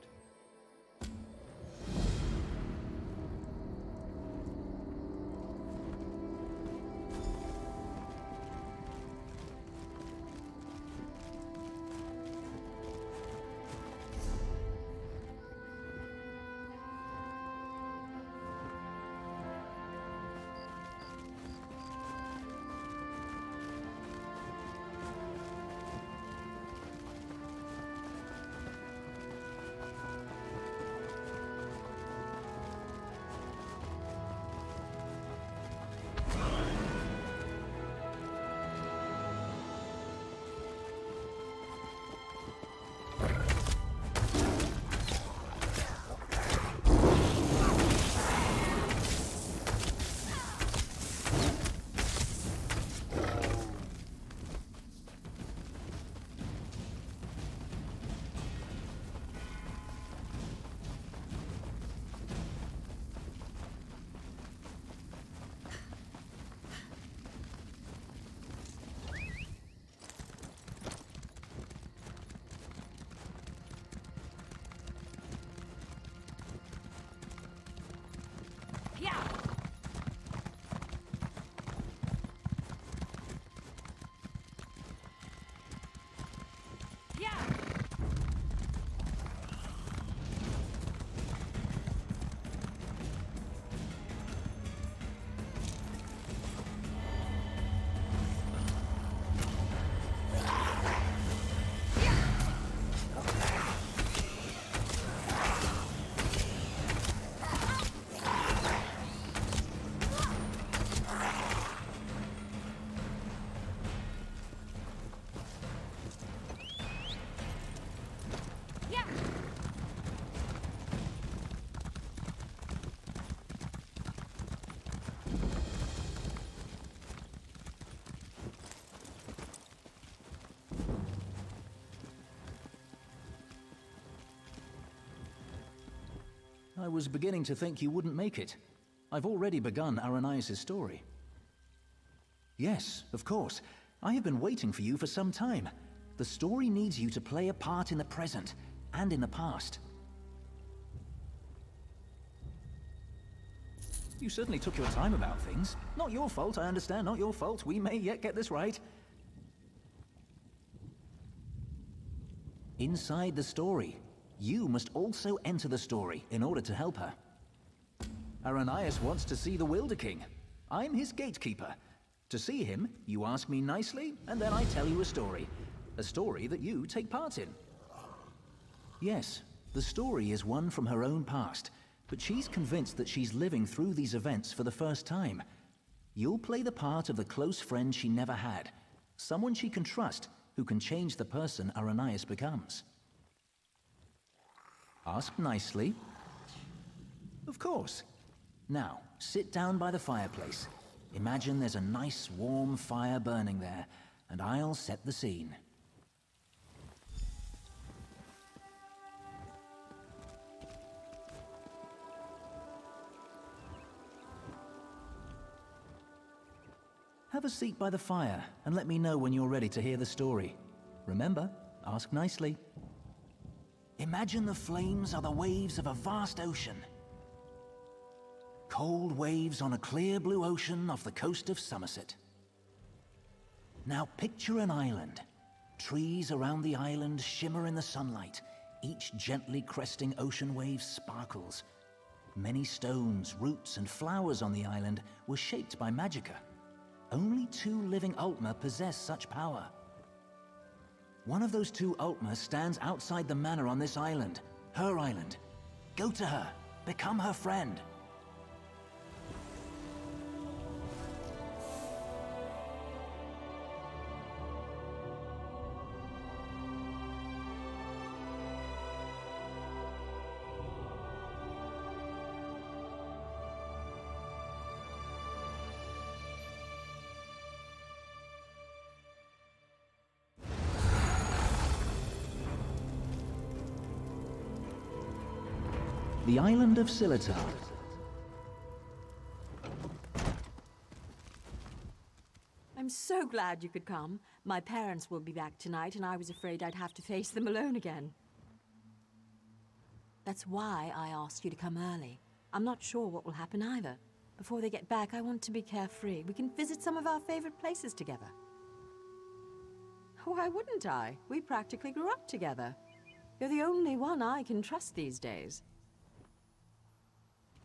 A: was beginning to think you wouldn't make it. I've already begun Aranias' story. Yes, of course. I have been waiting for you for some time. The story needs you to play a part in the present and in the past. You certainly took your time about things. Not your fault, I understand, not your fault. We may yet get this right. Inside the story, you must also enter the story in order to help her. Aranias wants to see the Wilder King. I'm his gatekeeper. To see him, you ask me nicely, and then I tell you a story. A story that you take part in. Yes, the story is one from her own past, but she's convinced that she's living through these events for the first time. You'll play the part of the close friend she never had. Someone she can trust, who can change the person Aranias becomes. Ask nicely. Of course. Now, sit down by the fireplace. Imagine there's a nice warm fire burning there, and I'll set the scene. Have a seat by the fire, and let me know when you're ready to hear the story. Remember, ask nicely. Imagine the flames are the waves of a vast ocean. Cold waves on a clear blue ocean off the coast of Somerset. Now picture an island. Trees around the island shimmer in the sunlight. Each gently cresting ocean wave sparkles. Many stones, roots, and flowers on the island were shaped by Magicka. Only 2 living Altmer possess such power. One of those 2 Altmer stands outside the manor on this island. Her island. Go to her. Become her friend. The island of Silitar.
R: I'm so glad you could come. My parents will be back tonight, and I was afraid I'd have to face them alone again. That's why I asked you to come early. I'm not sure what will happen either. Before they get back, I want to be carefree. We can visit some of our favorite places together. Why wouldn't I? We practically grew up together. You're the only one I can trust these days.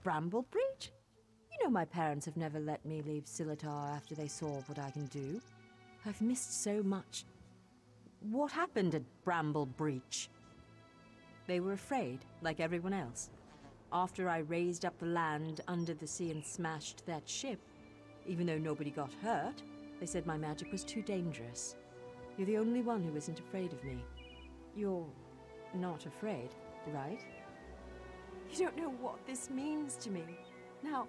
R: Bramblebreach? You know my parents have never let me leave Silitar after they saw what I can do. I've missed so much. What happened at Bramblebreach? They were afraid, like everyone else. After I raised up the land under the sea and smashed that ship, even though nobody got hurt, they said my magic was too dangerous. You're the only one who isn't afraid of me. You're not afraid, right? You don't know what this means to me. Now,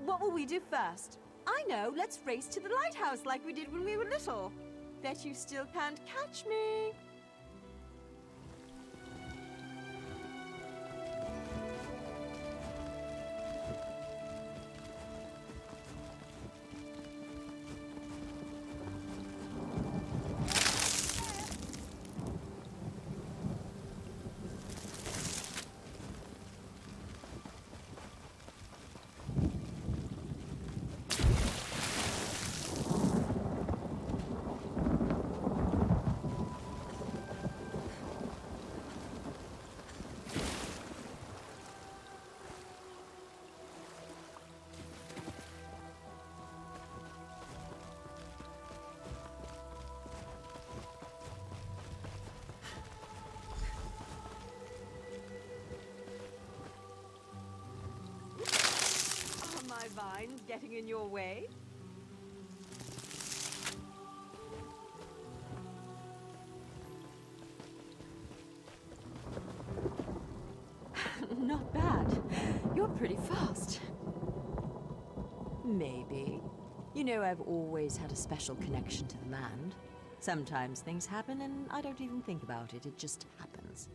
R: what will we do first? I know, let's race to the lighthouse like we did when we were little. Bet you still can't catch me. Vines getting in your way? Not bad. You're pretty fast. Maybe. You know, I've always had a special connection to the land. Sometimes things happen and I don't even think about it. It just happens.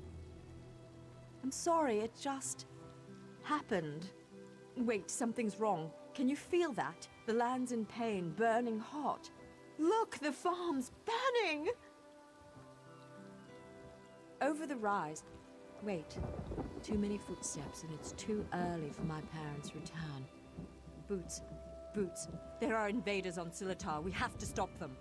R: I'm sorry, it just happened. Wait, something's wrong. Can you feel that? The land's in pain, burning hot. Look, the farm's burning! Over the rise. Wait. Too many footsteps, and it's too early for my parents' return. Boots. Boots. There are invaders on Silitar. We have to stop them.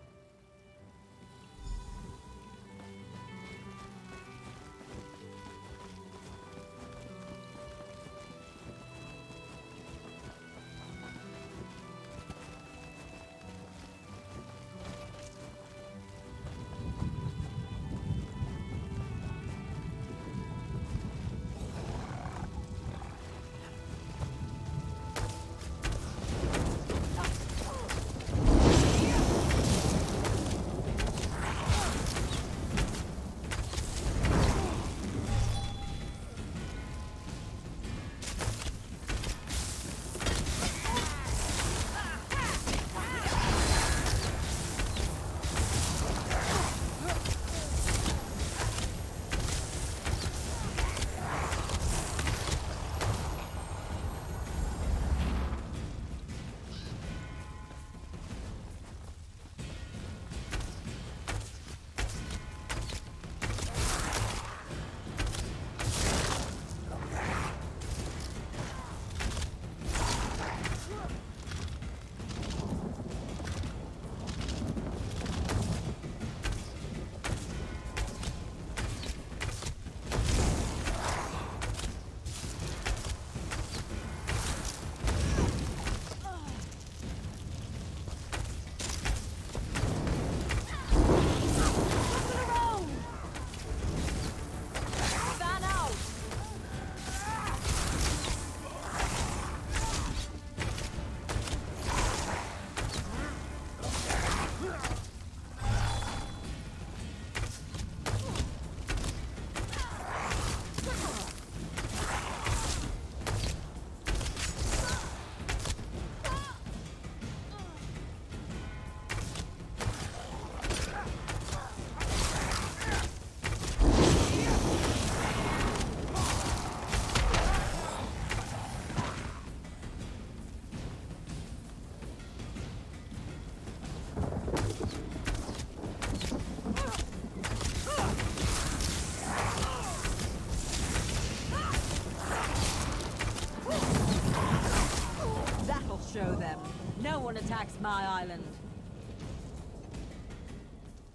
R: Show them. No one attacks my island.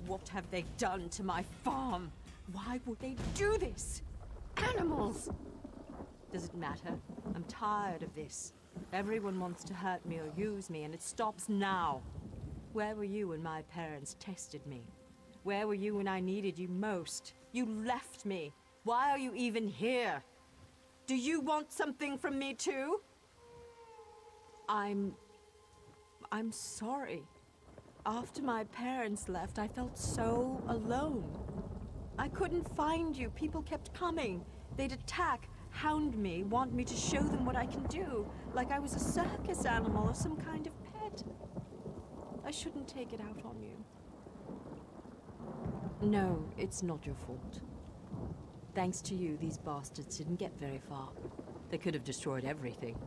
R: What have they done to my farm? Why would they do this? Animals! Does it matter? I'm tired of this. Everyone wants to hurt me or use me, and it stops now. Where were you when my parents tested me? Where were you when I needed you most? You left me. Why are you even here? Do you want something from me too? I'm sorry. After my parents left, I felt so alone. I couldn't find you. People kept coming. They'd attack, hound me, want me to show them what I can do, like I was a circus animal or some kind of pet. I shouldn't take it out on you. No, it's not your fault. Thanks to you, these bastards didn't get very far. They could have destroyed everything.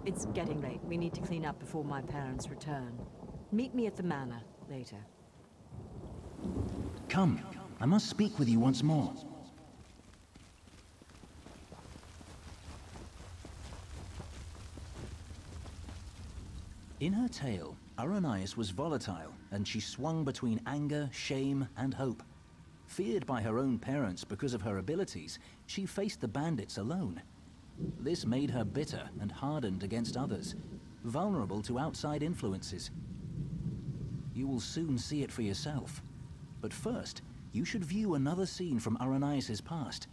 R: It's getting late. We need to clean up before my parents return. Meet me at the manor later.
A: Come, I must speak with you once more. In her tale, Arranias was volatile, and she swung between anger, shame, and hope. Feared by her own parents because of her abilities, she faced the bandits alone. This made her bitter and hardened against others, vulnerable to outside influences. You will soon see it for yourself. But first, you should view another scene from Arranias' past.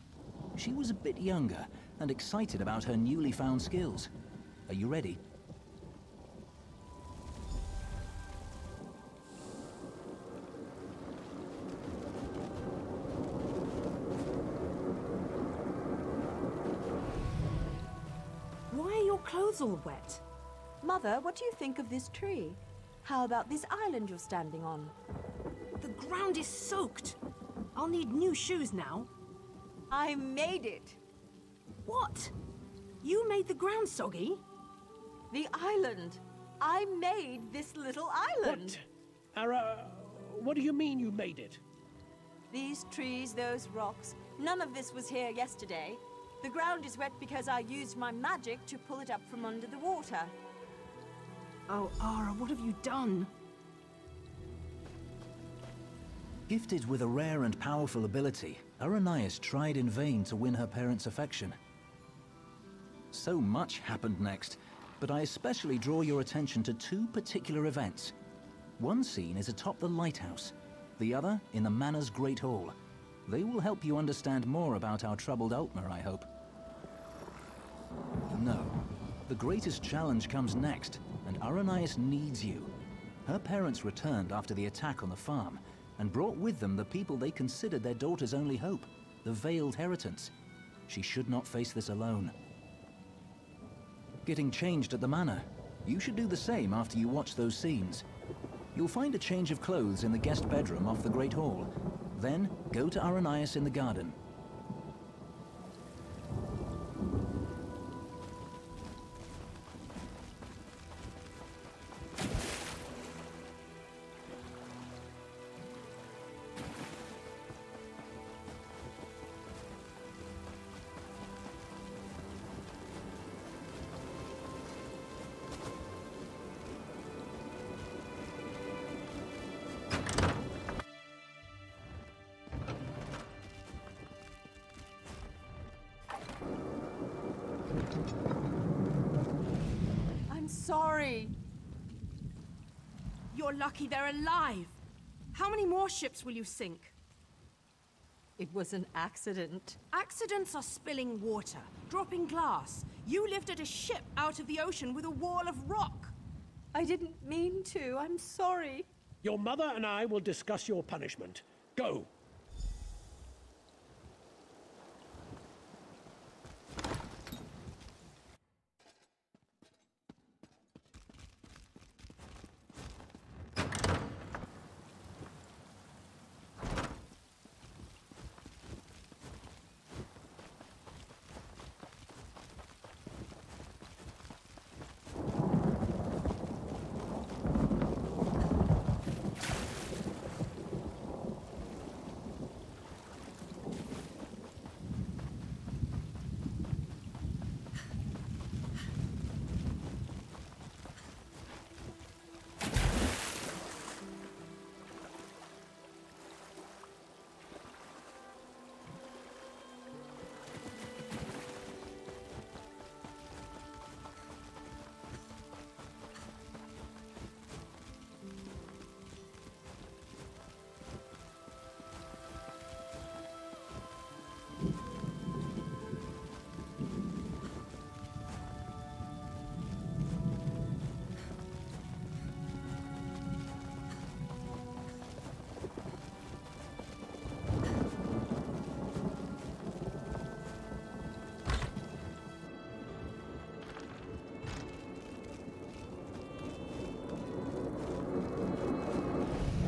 A: She was a bit younger and excited about her newly found skills. Are you ready?
R: Clothes all wet. Mother, what do you think of this tree? How about this island you're standing on?
B: The ground is soaked. I'll need new shoes now.
R: I made it.
B: What? You made the ground soggy?
R: The island. I made this little island.
E: What? Ara, what do you mean you made it?
R: These trees, those rocks. None of this was here yesterday. The ground is wet because I used my magic to pull it up from under the water.
B: Oh, Ara, what have you done?
A: Gifted with a rare and powerful ability, Aranias tried in vain to win her parents' affection. So much happened next, but I especially draw your attention to two particular events. One scene is atop the lighthouse, the other in the Manor's Great Hall. They will help you understand more about our troubled Altmer, I hope. No, the greatest challenge comes next, and Aranias needs you. Her parents returned after the attack on the farm, and brought with them the people they considered their daughter's only hope, the Veiled Heritance. She should not face this alone. Getting changed at the manor. You should do the same after you watch those scenes. You'll find a change of clothes in the guest bedroom off the Great Hall. Then, go to Aranias in the garden.
R: I'm sorry.
B: You're lucky they're alive. How many more ships will you sink?
R: It was an accident.
B: Accidents are spilling water, dropping glass. You lifted a ship out of the ocean with a wall of rock.
R: I didn't mean to. I'm sorry.
E: Your mother and I will discuss your punishment. Go.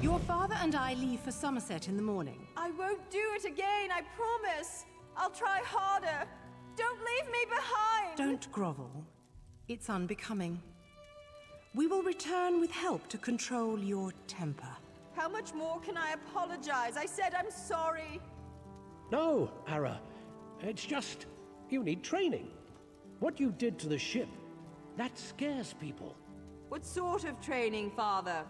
B: Your father and I leave for Somerset in the morning.
R: I won't do it again, I promise. I'll try harder. Don't leave me behind.
B: Don't grovel. It's unbecoming. We will return with help to control your temper.
R: How much more can I apologize? I said I'm sorry.
E: No, Ara. It's just, you need training. What you did to the ship, that scares people.
R: What sort of training, Father?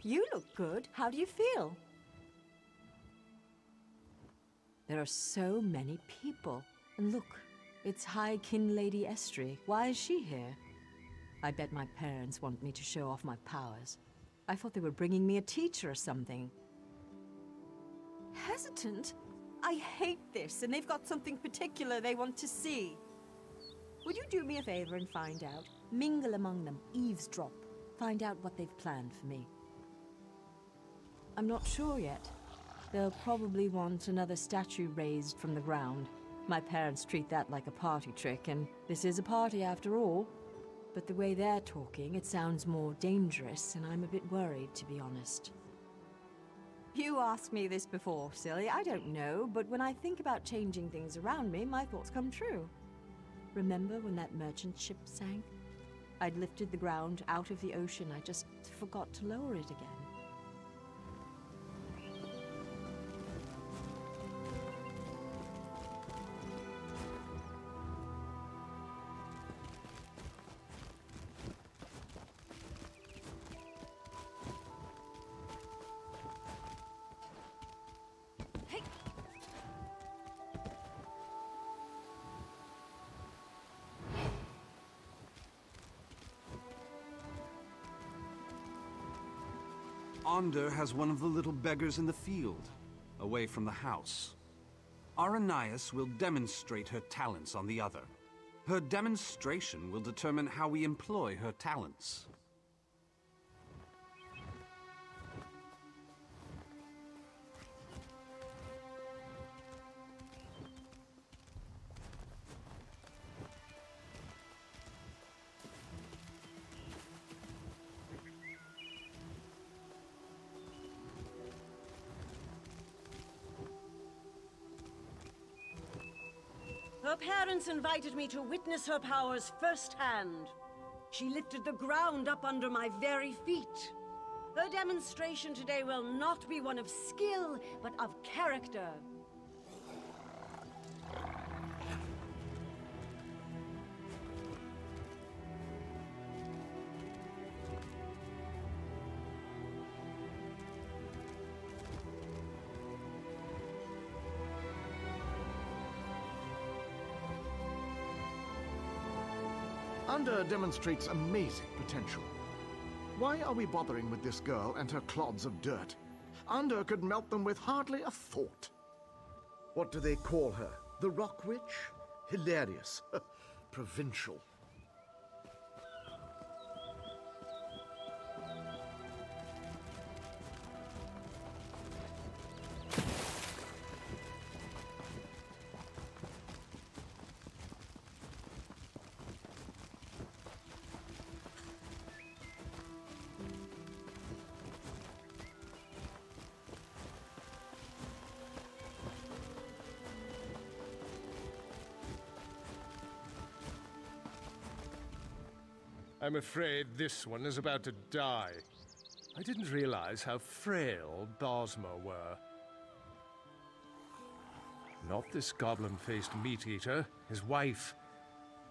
R: You look good. How do you feel? There are so many people. And look, it's High Kin Lady Estri. Why is she here? I bet my parents want me to show off my powers. I thought they were bringing me a teacher or something. Hesitant? I hate this, and they've got something particular they want to see. Would you do me a favor and find out? Mingle among them, eavesdrop. Find out what they've planned for me. I'm not sure yet. They'll probably want another statue raised from the ground. My parents treat that like a party trick, and this is a party after all. But the way they're talking, it sounds more dangerous, and I'm a bit worried, to be honest. You asked me this before, silly. I don't know, but when I think about changing things around me, my thoughts come true. Remember when that merchant ship sank? I'd lifted the ground out of the ocean. I just forgot to lower it again.
F: Ander has one of the little beggars in the field, away from the house. Aranias will demonstrate her talents on the other. Her demonstration will determine how we employ her talents.
N: Her parents invited me to witness her powers firsthand. She lifted the ground up under my very feet. Her demonstration today will not be one of skill, but of character.
U: Ander demonstrates amazing potential. Why are we bothering with this girl and her clods of dirt? Ander could melt them with hardly a thought. What do they call her? The Rock Witch? Hilarious. Provincial.
S: I'm afraid this one is about to die. I didn't realize how frail Bosmer were. Not this goblin-faced meat-eater, his wife.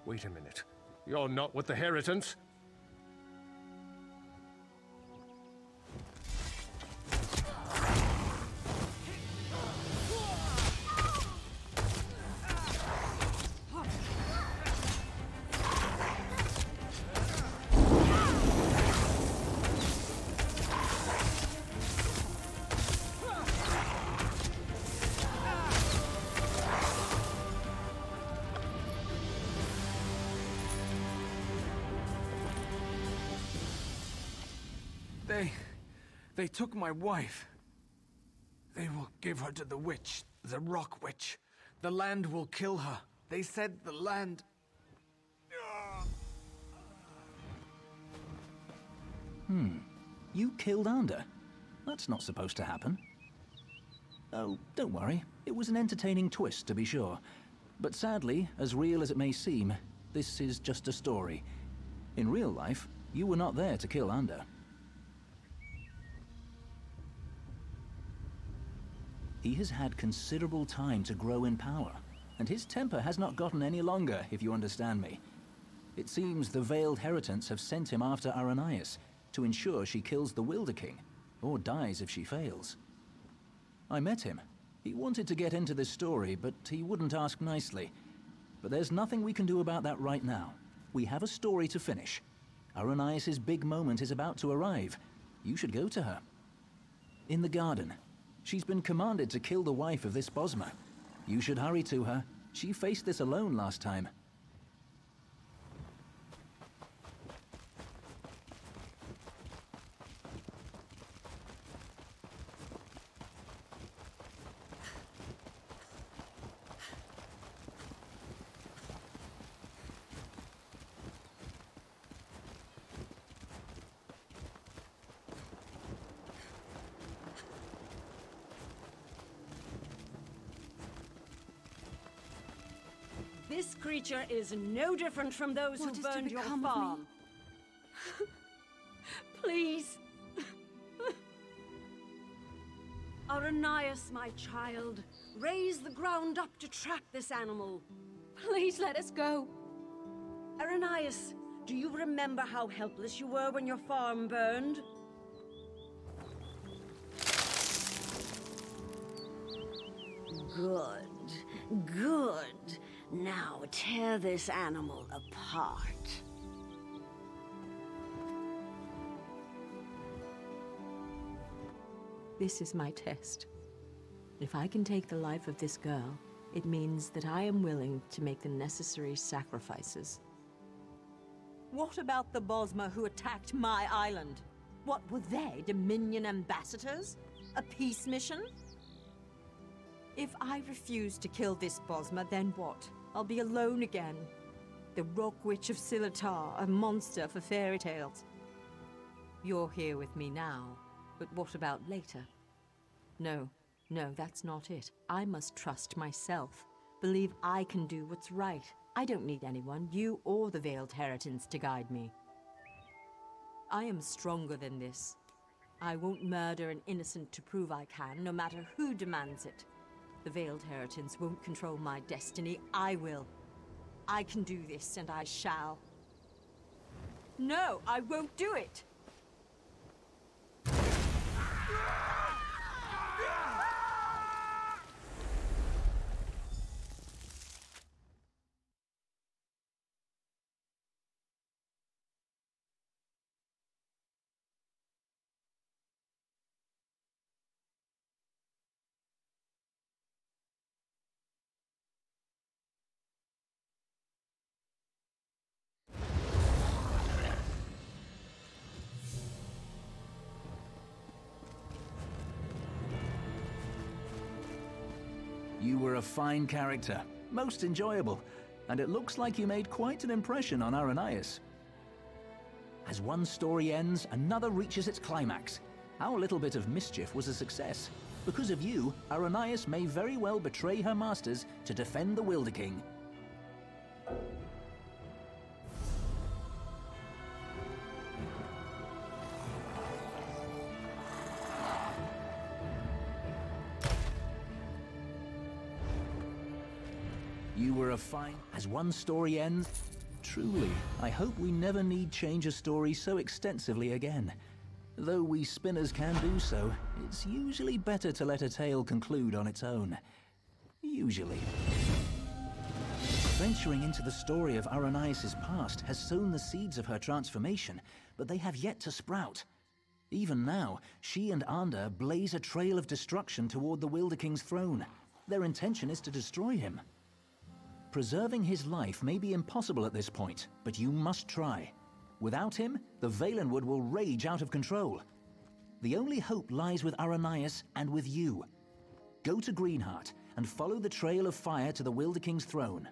S: Wait a minute. You're not with the Heritants?
F: They took my wife. They will give her to the witch, the Rock Witch. The land will kill her. They said the land...
A: You killed Ander? That's not supposed to happen. Oh, don't worry. It was an entertaining twist, to be sure. But sadly, as real as it may seem, this is just a story. In real life, you were not there to kill Ander. He has had considerable time to grow in power, and his temper has not gotten any longer, if you understand me. It seems the Veiled Heritants have sent him after Aranias to ensure she kills the Wilder King, or dies if she fails. I met him. He wanted to get into this story, but he wouldn't ask nicely. But there's nothing we can do about that right now. We have a story to finish. Aranias' big moment is about to arrive. You should go to her. In the garden. She's been commanded to kill the wife of this Bosmer. You should hurry to her. She faced this alone last time.
N: This creature is no different from those who burned your farm. Please. Aranias, my child, raise the ground up to trap this animal.
R: Please let us go.
N: Aranias, do you remember how helpless you were when your farm burned? Good. Good. Now tear this animal apart.
R: This is my test. If I can take the life of this girl, it means that I am willing to make the necessary sacrifices. What about the Bosmer who attacked my island? What were they, Dominion ambassadors? A peace mission? If I refuse to kill this Bosmer, then what? I'll be alone again. The Rock Witch of Silitar, a monster for fairy tales. You're here with me now, but what about later? No, that's not it. I must trust myself. Believe I can do what's right. I don't need anyone, you or the Veiled Heritance, to guide me. I am stronger than this. I won't murder an innocent to prove I can, no matter who demands it. The Veiled Heritance won't control my destiny. I will. I can do this, and I shall. No, I won't do it!
A: You were a fine character, most enjoyable, and it looks like you made quite an impression on Aranias. As one story ends, another reaches its climax. Our little bit of mischief was a success. Because of you, Aranias may very well betray her masters to defend the Wilderking. You were a fine... As one story ends... Truly, I hope we never need change a story so extensively again. Though we spinners can do so, it's usually better to let a tale conclude on its own. Usually. Venturing into the story of Aranias' past has sown the seeds of her transformation, but they have yet to sprout. Even now, she and Ander blaze a trail of destruction toward the Wilderking's throne. Their intention is to destroy him. Preserving his life may be impossible at this point, but you must try. Without him, the Valenwood will rage out of control. The only hope lies with Aranias and with you. Go to Greenheart and follow the trail of fire to the Wilderking's throne.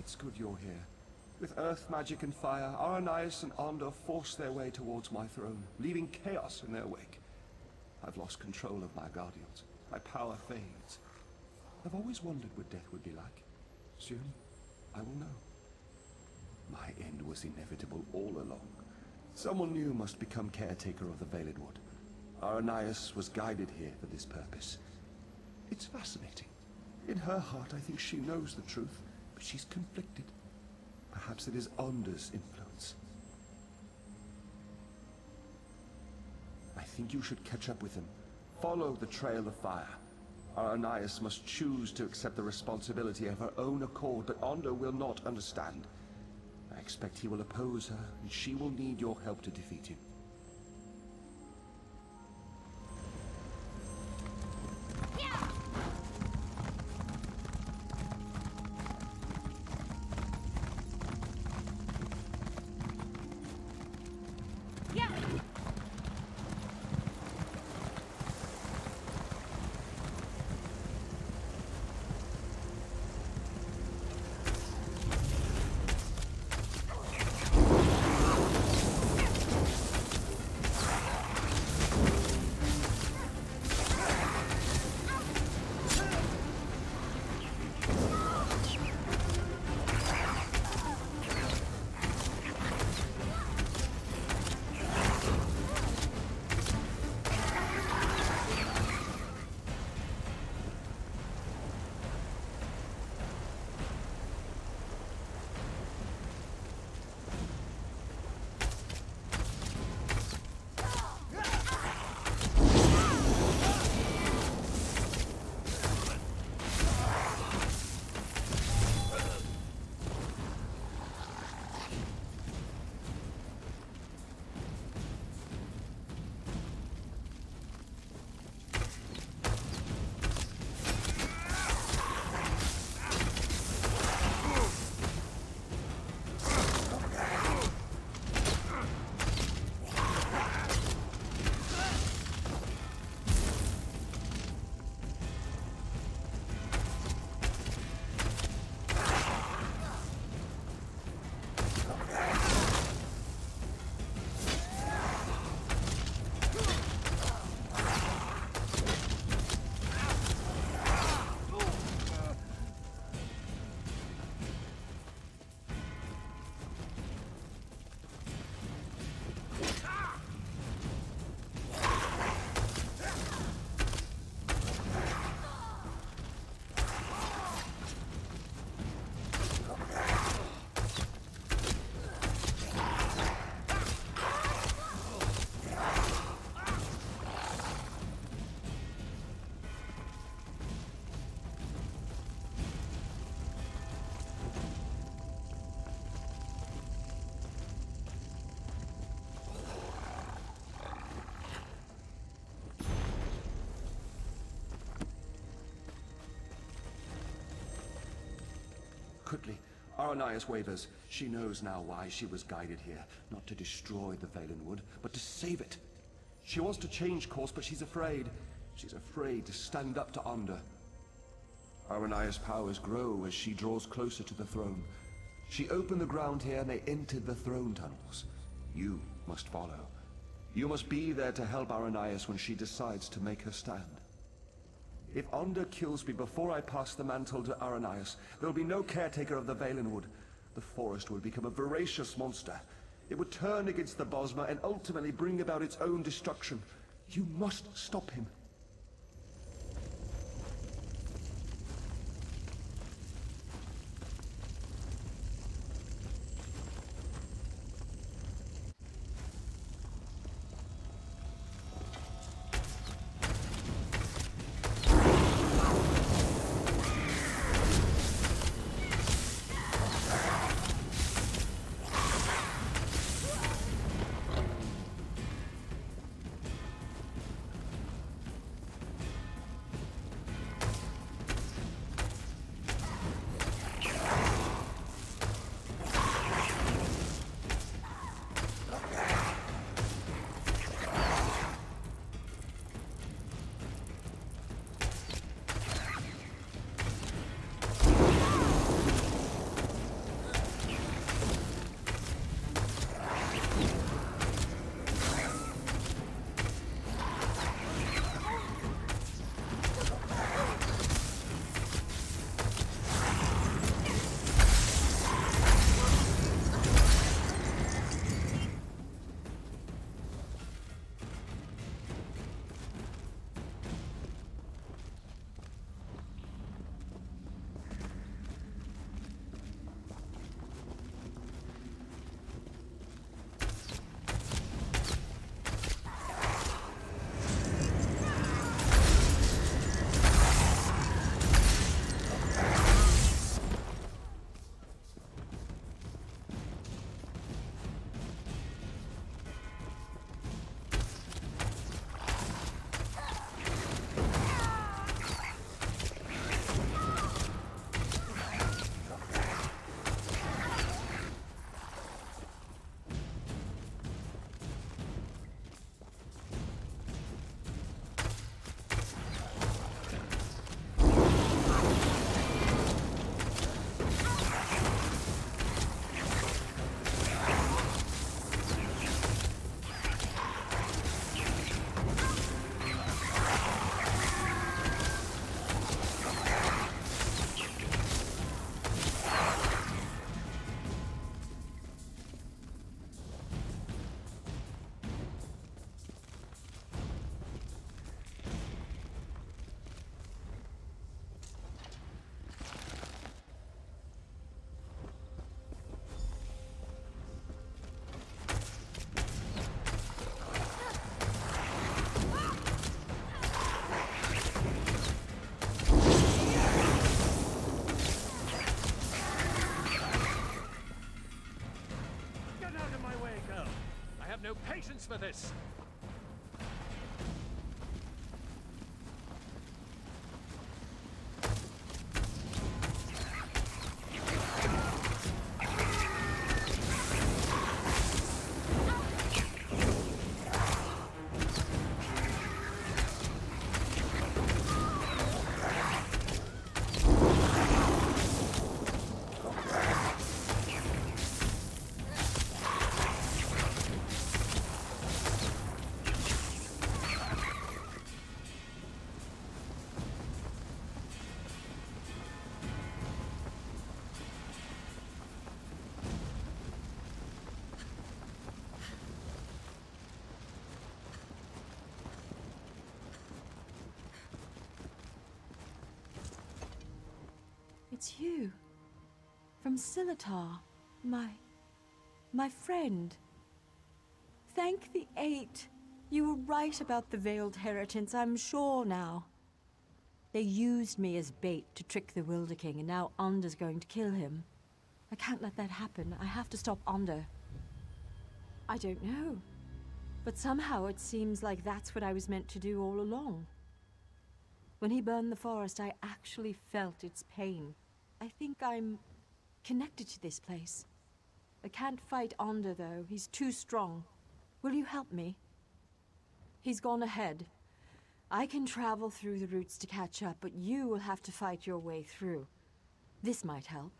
M: It's good you're here. With earth magic and fire, Aranias and Ander force their way towards my throne, leaving chaos in their wake. I've lost control of my guardians. My power fades. I've always wondered what death would be like. Soon, I will know. My end was inevitable all along. Someone new must become caretaker of the Veiled Wood. Aranias was guided here for this purpose. It's fascinating. In her heart, I think she knows the truth, but she's conflicted. Perhaps it is Ander's influence. I think you should catch up with him. Follow the trail of fire. Aranias must choose to accept the responsibility of her own accord, but Ander will not understand. I expect he will oppose her, and she will need your help to defeat him. Quickly, Aranias wavers. She knows now why she was guided here. Not to destroy the Valen Wood, but to save it. She wants to change course, but she's afraid. She's afraid to stand up to Ander. Aranias' powers grow as she draws closer to the throne. She opened the ground here and they entered the throne tunnels. You must follow. You must be there to help Aranias when she decides to make her stand. If Ander kills me before I pass the mantle to Aranias, there will be no caretaker of the Valen Wood. The forest will become a voracious monster. It would turn against the Bosmer and ultimately bring about its own destruction. You must stop him.
S: no patience for this!
R: It's you. From Silitar. My friend. Thank the Eight. You were right about the Veiled Heritance, I'm sure now. They used me as bait to trick the Wilder King, and now Under's going to kill him. I can't let that happen. I have to stop Under. I don't know. But somehow it seems like that's what I was meant to do all along. When he burned the forest, I actually felt its pain. I think I'm connected to this place. I can't fight Onder, though. He's too strong. Will you help me? He's gone ahead. I can travel through the roots to catch up, but you will have to fight your way through. This might help.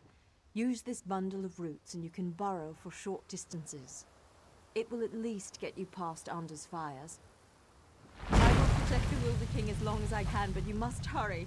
R: Use this bundle of roots and you can burrow for short distances. It will at least get you past Onder's fires. I will protect the Wilder King as long as I can, but you must hurry.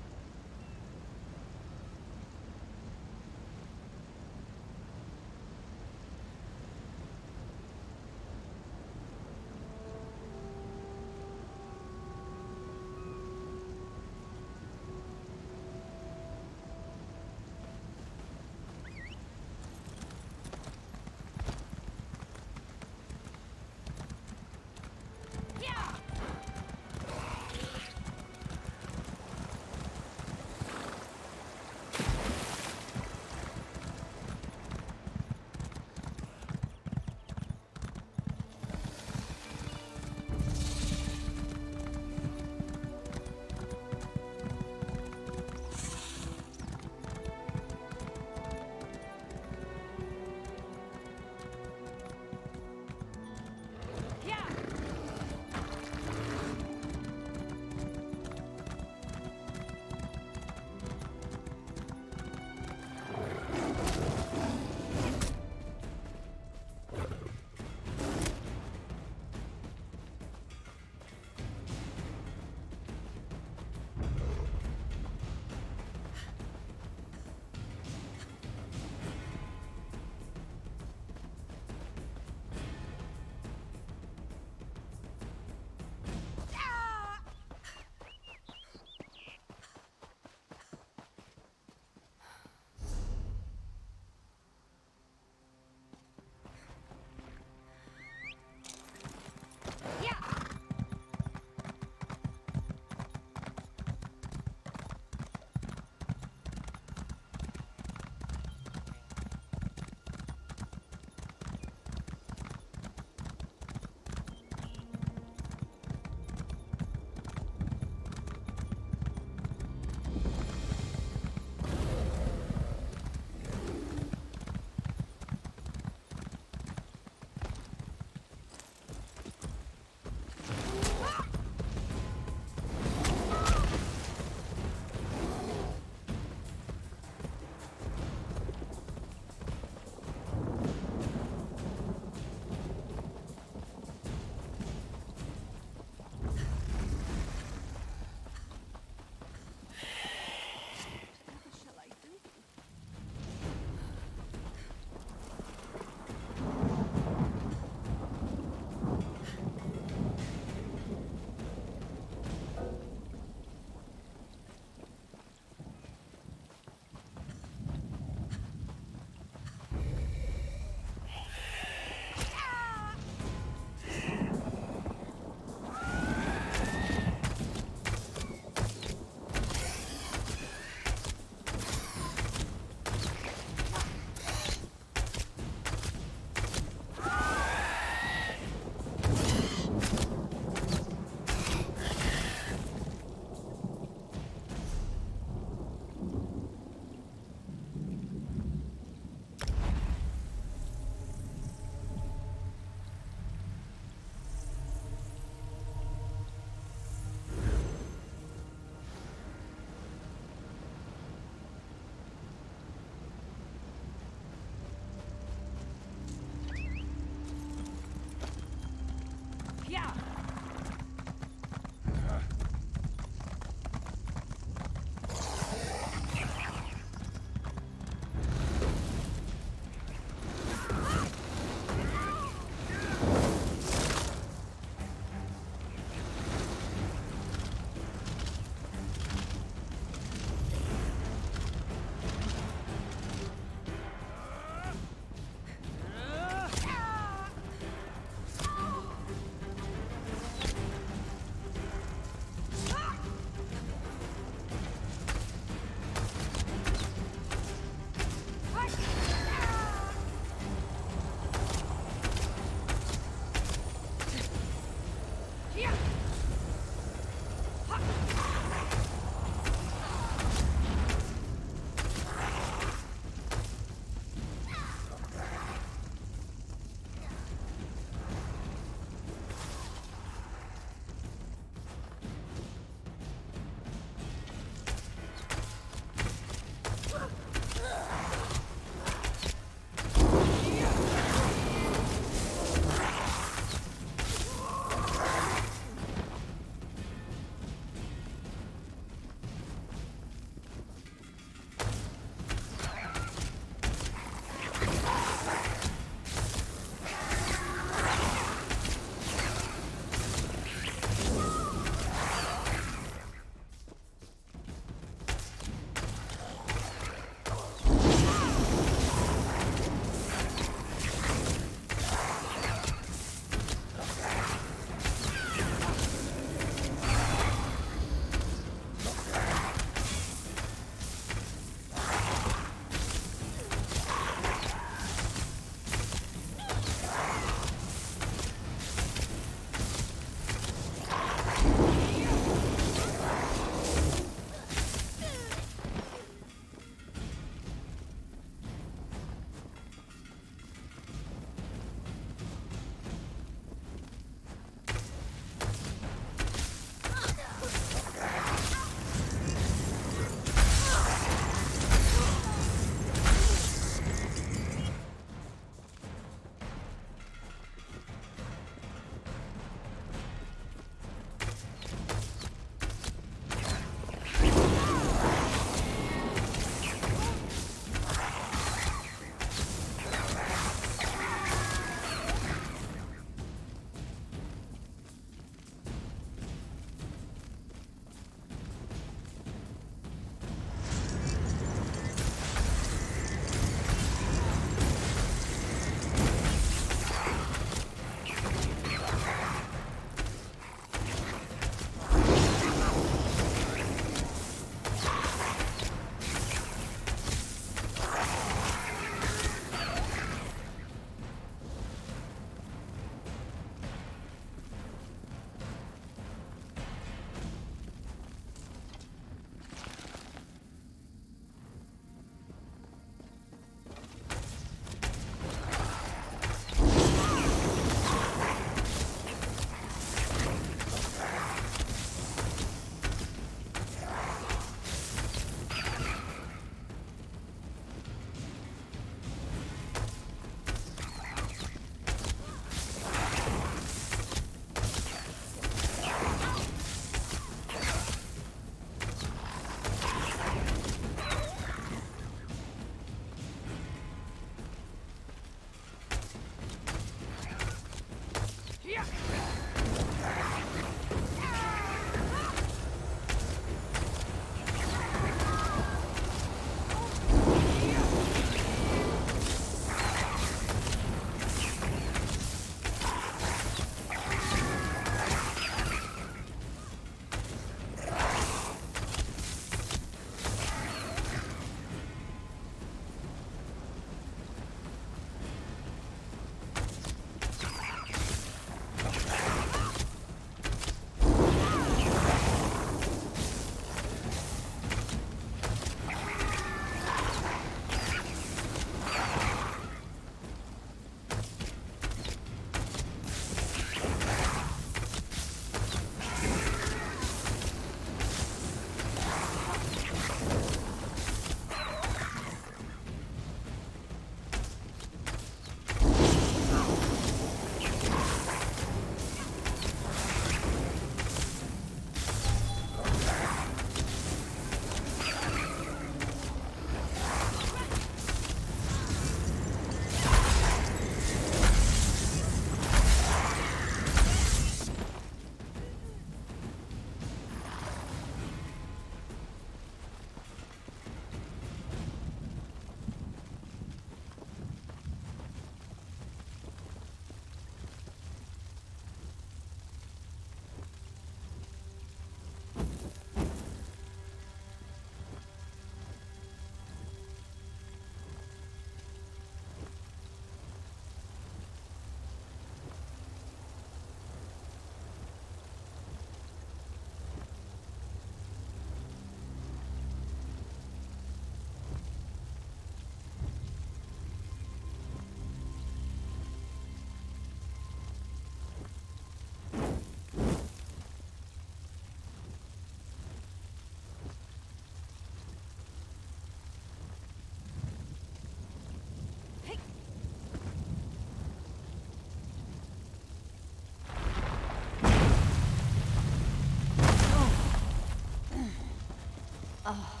R: Oh.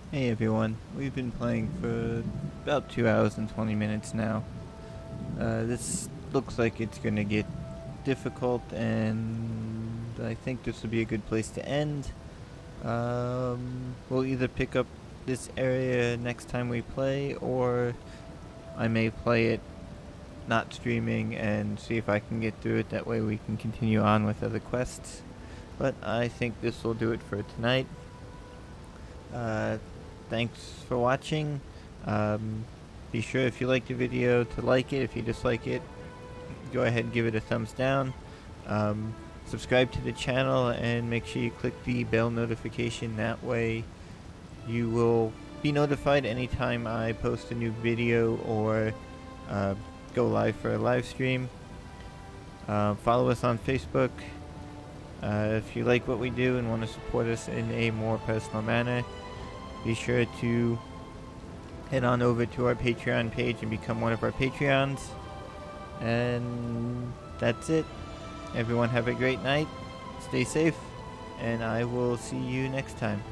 C: Hey everyone, we've been playing for about 2 hours and 20 minutes now. This looks like it's gonna get difficult, and I think this will be a good place to end. We'll either pick up this area next time we play, or I may play it not streaming and see if I can get through it. That way we can continue on with other quests. But I think this will do it for tonight. Thanks for watching. Be sure, if you liked the video, to like it. If you dislike it, go ahead and give it a thumbs down. Subscribe to the channel and make sure you click the bell notification. That way you will be notified anytime I post a new video or go live for a live stream. Follow us on Facebook. If you like what we do and want to support us in a more personal manner, be sure to head on over to our Patreon page and become one of our Patreons. And that's it. Everyone have a great night, stay safe, and I will see you next time.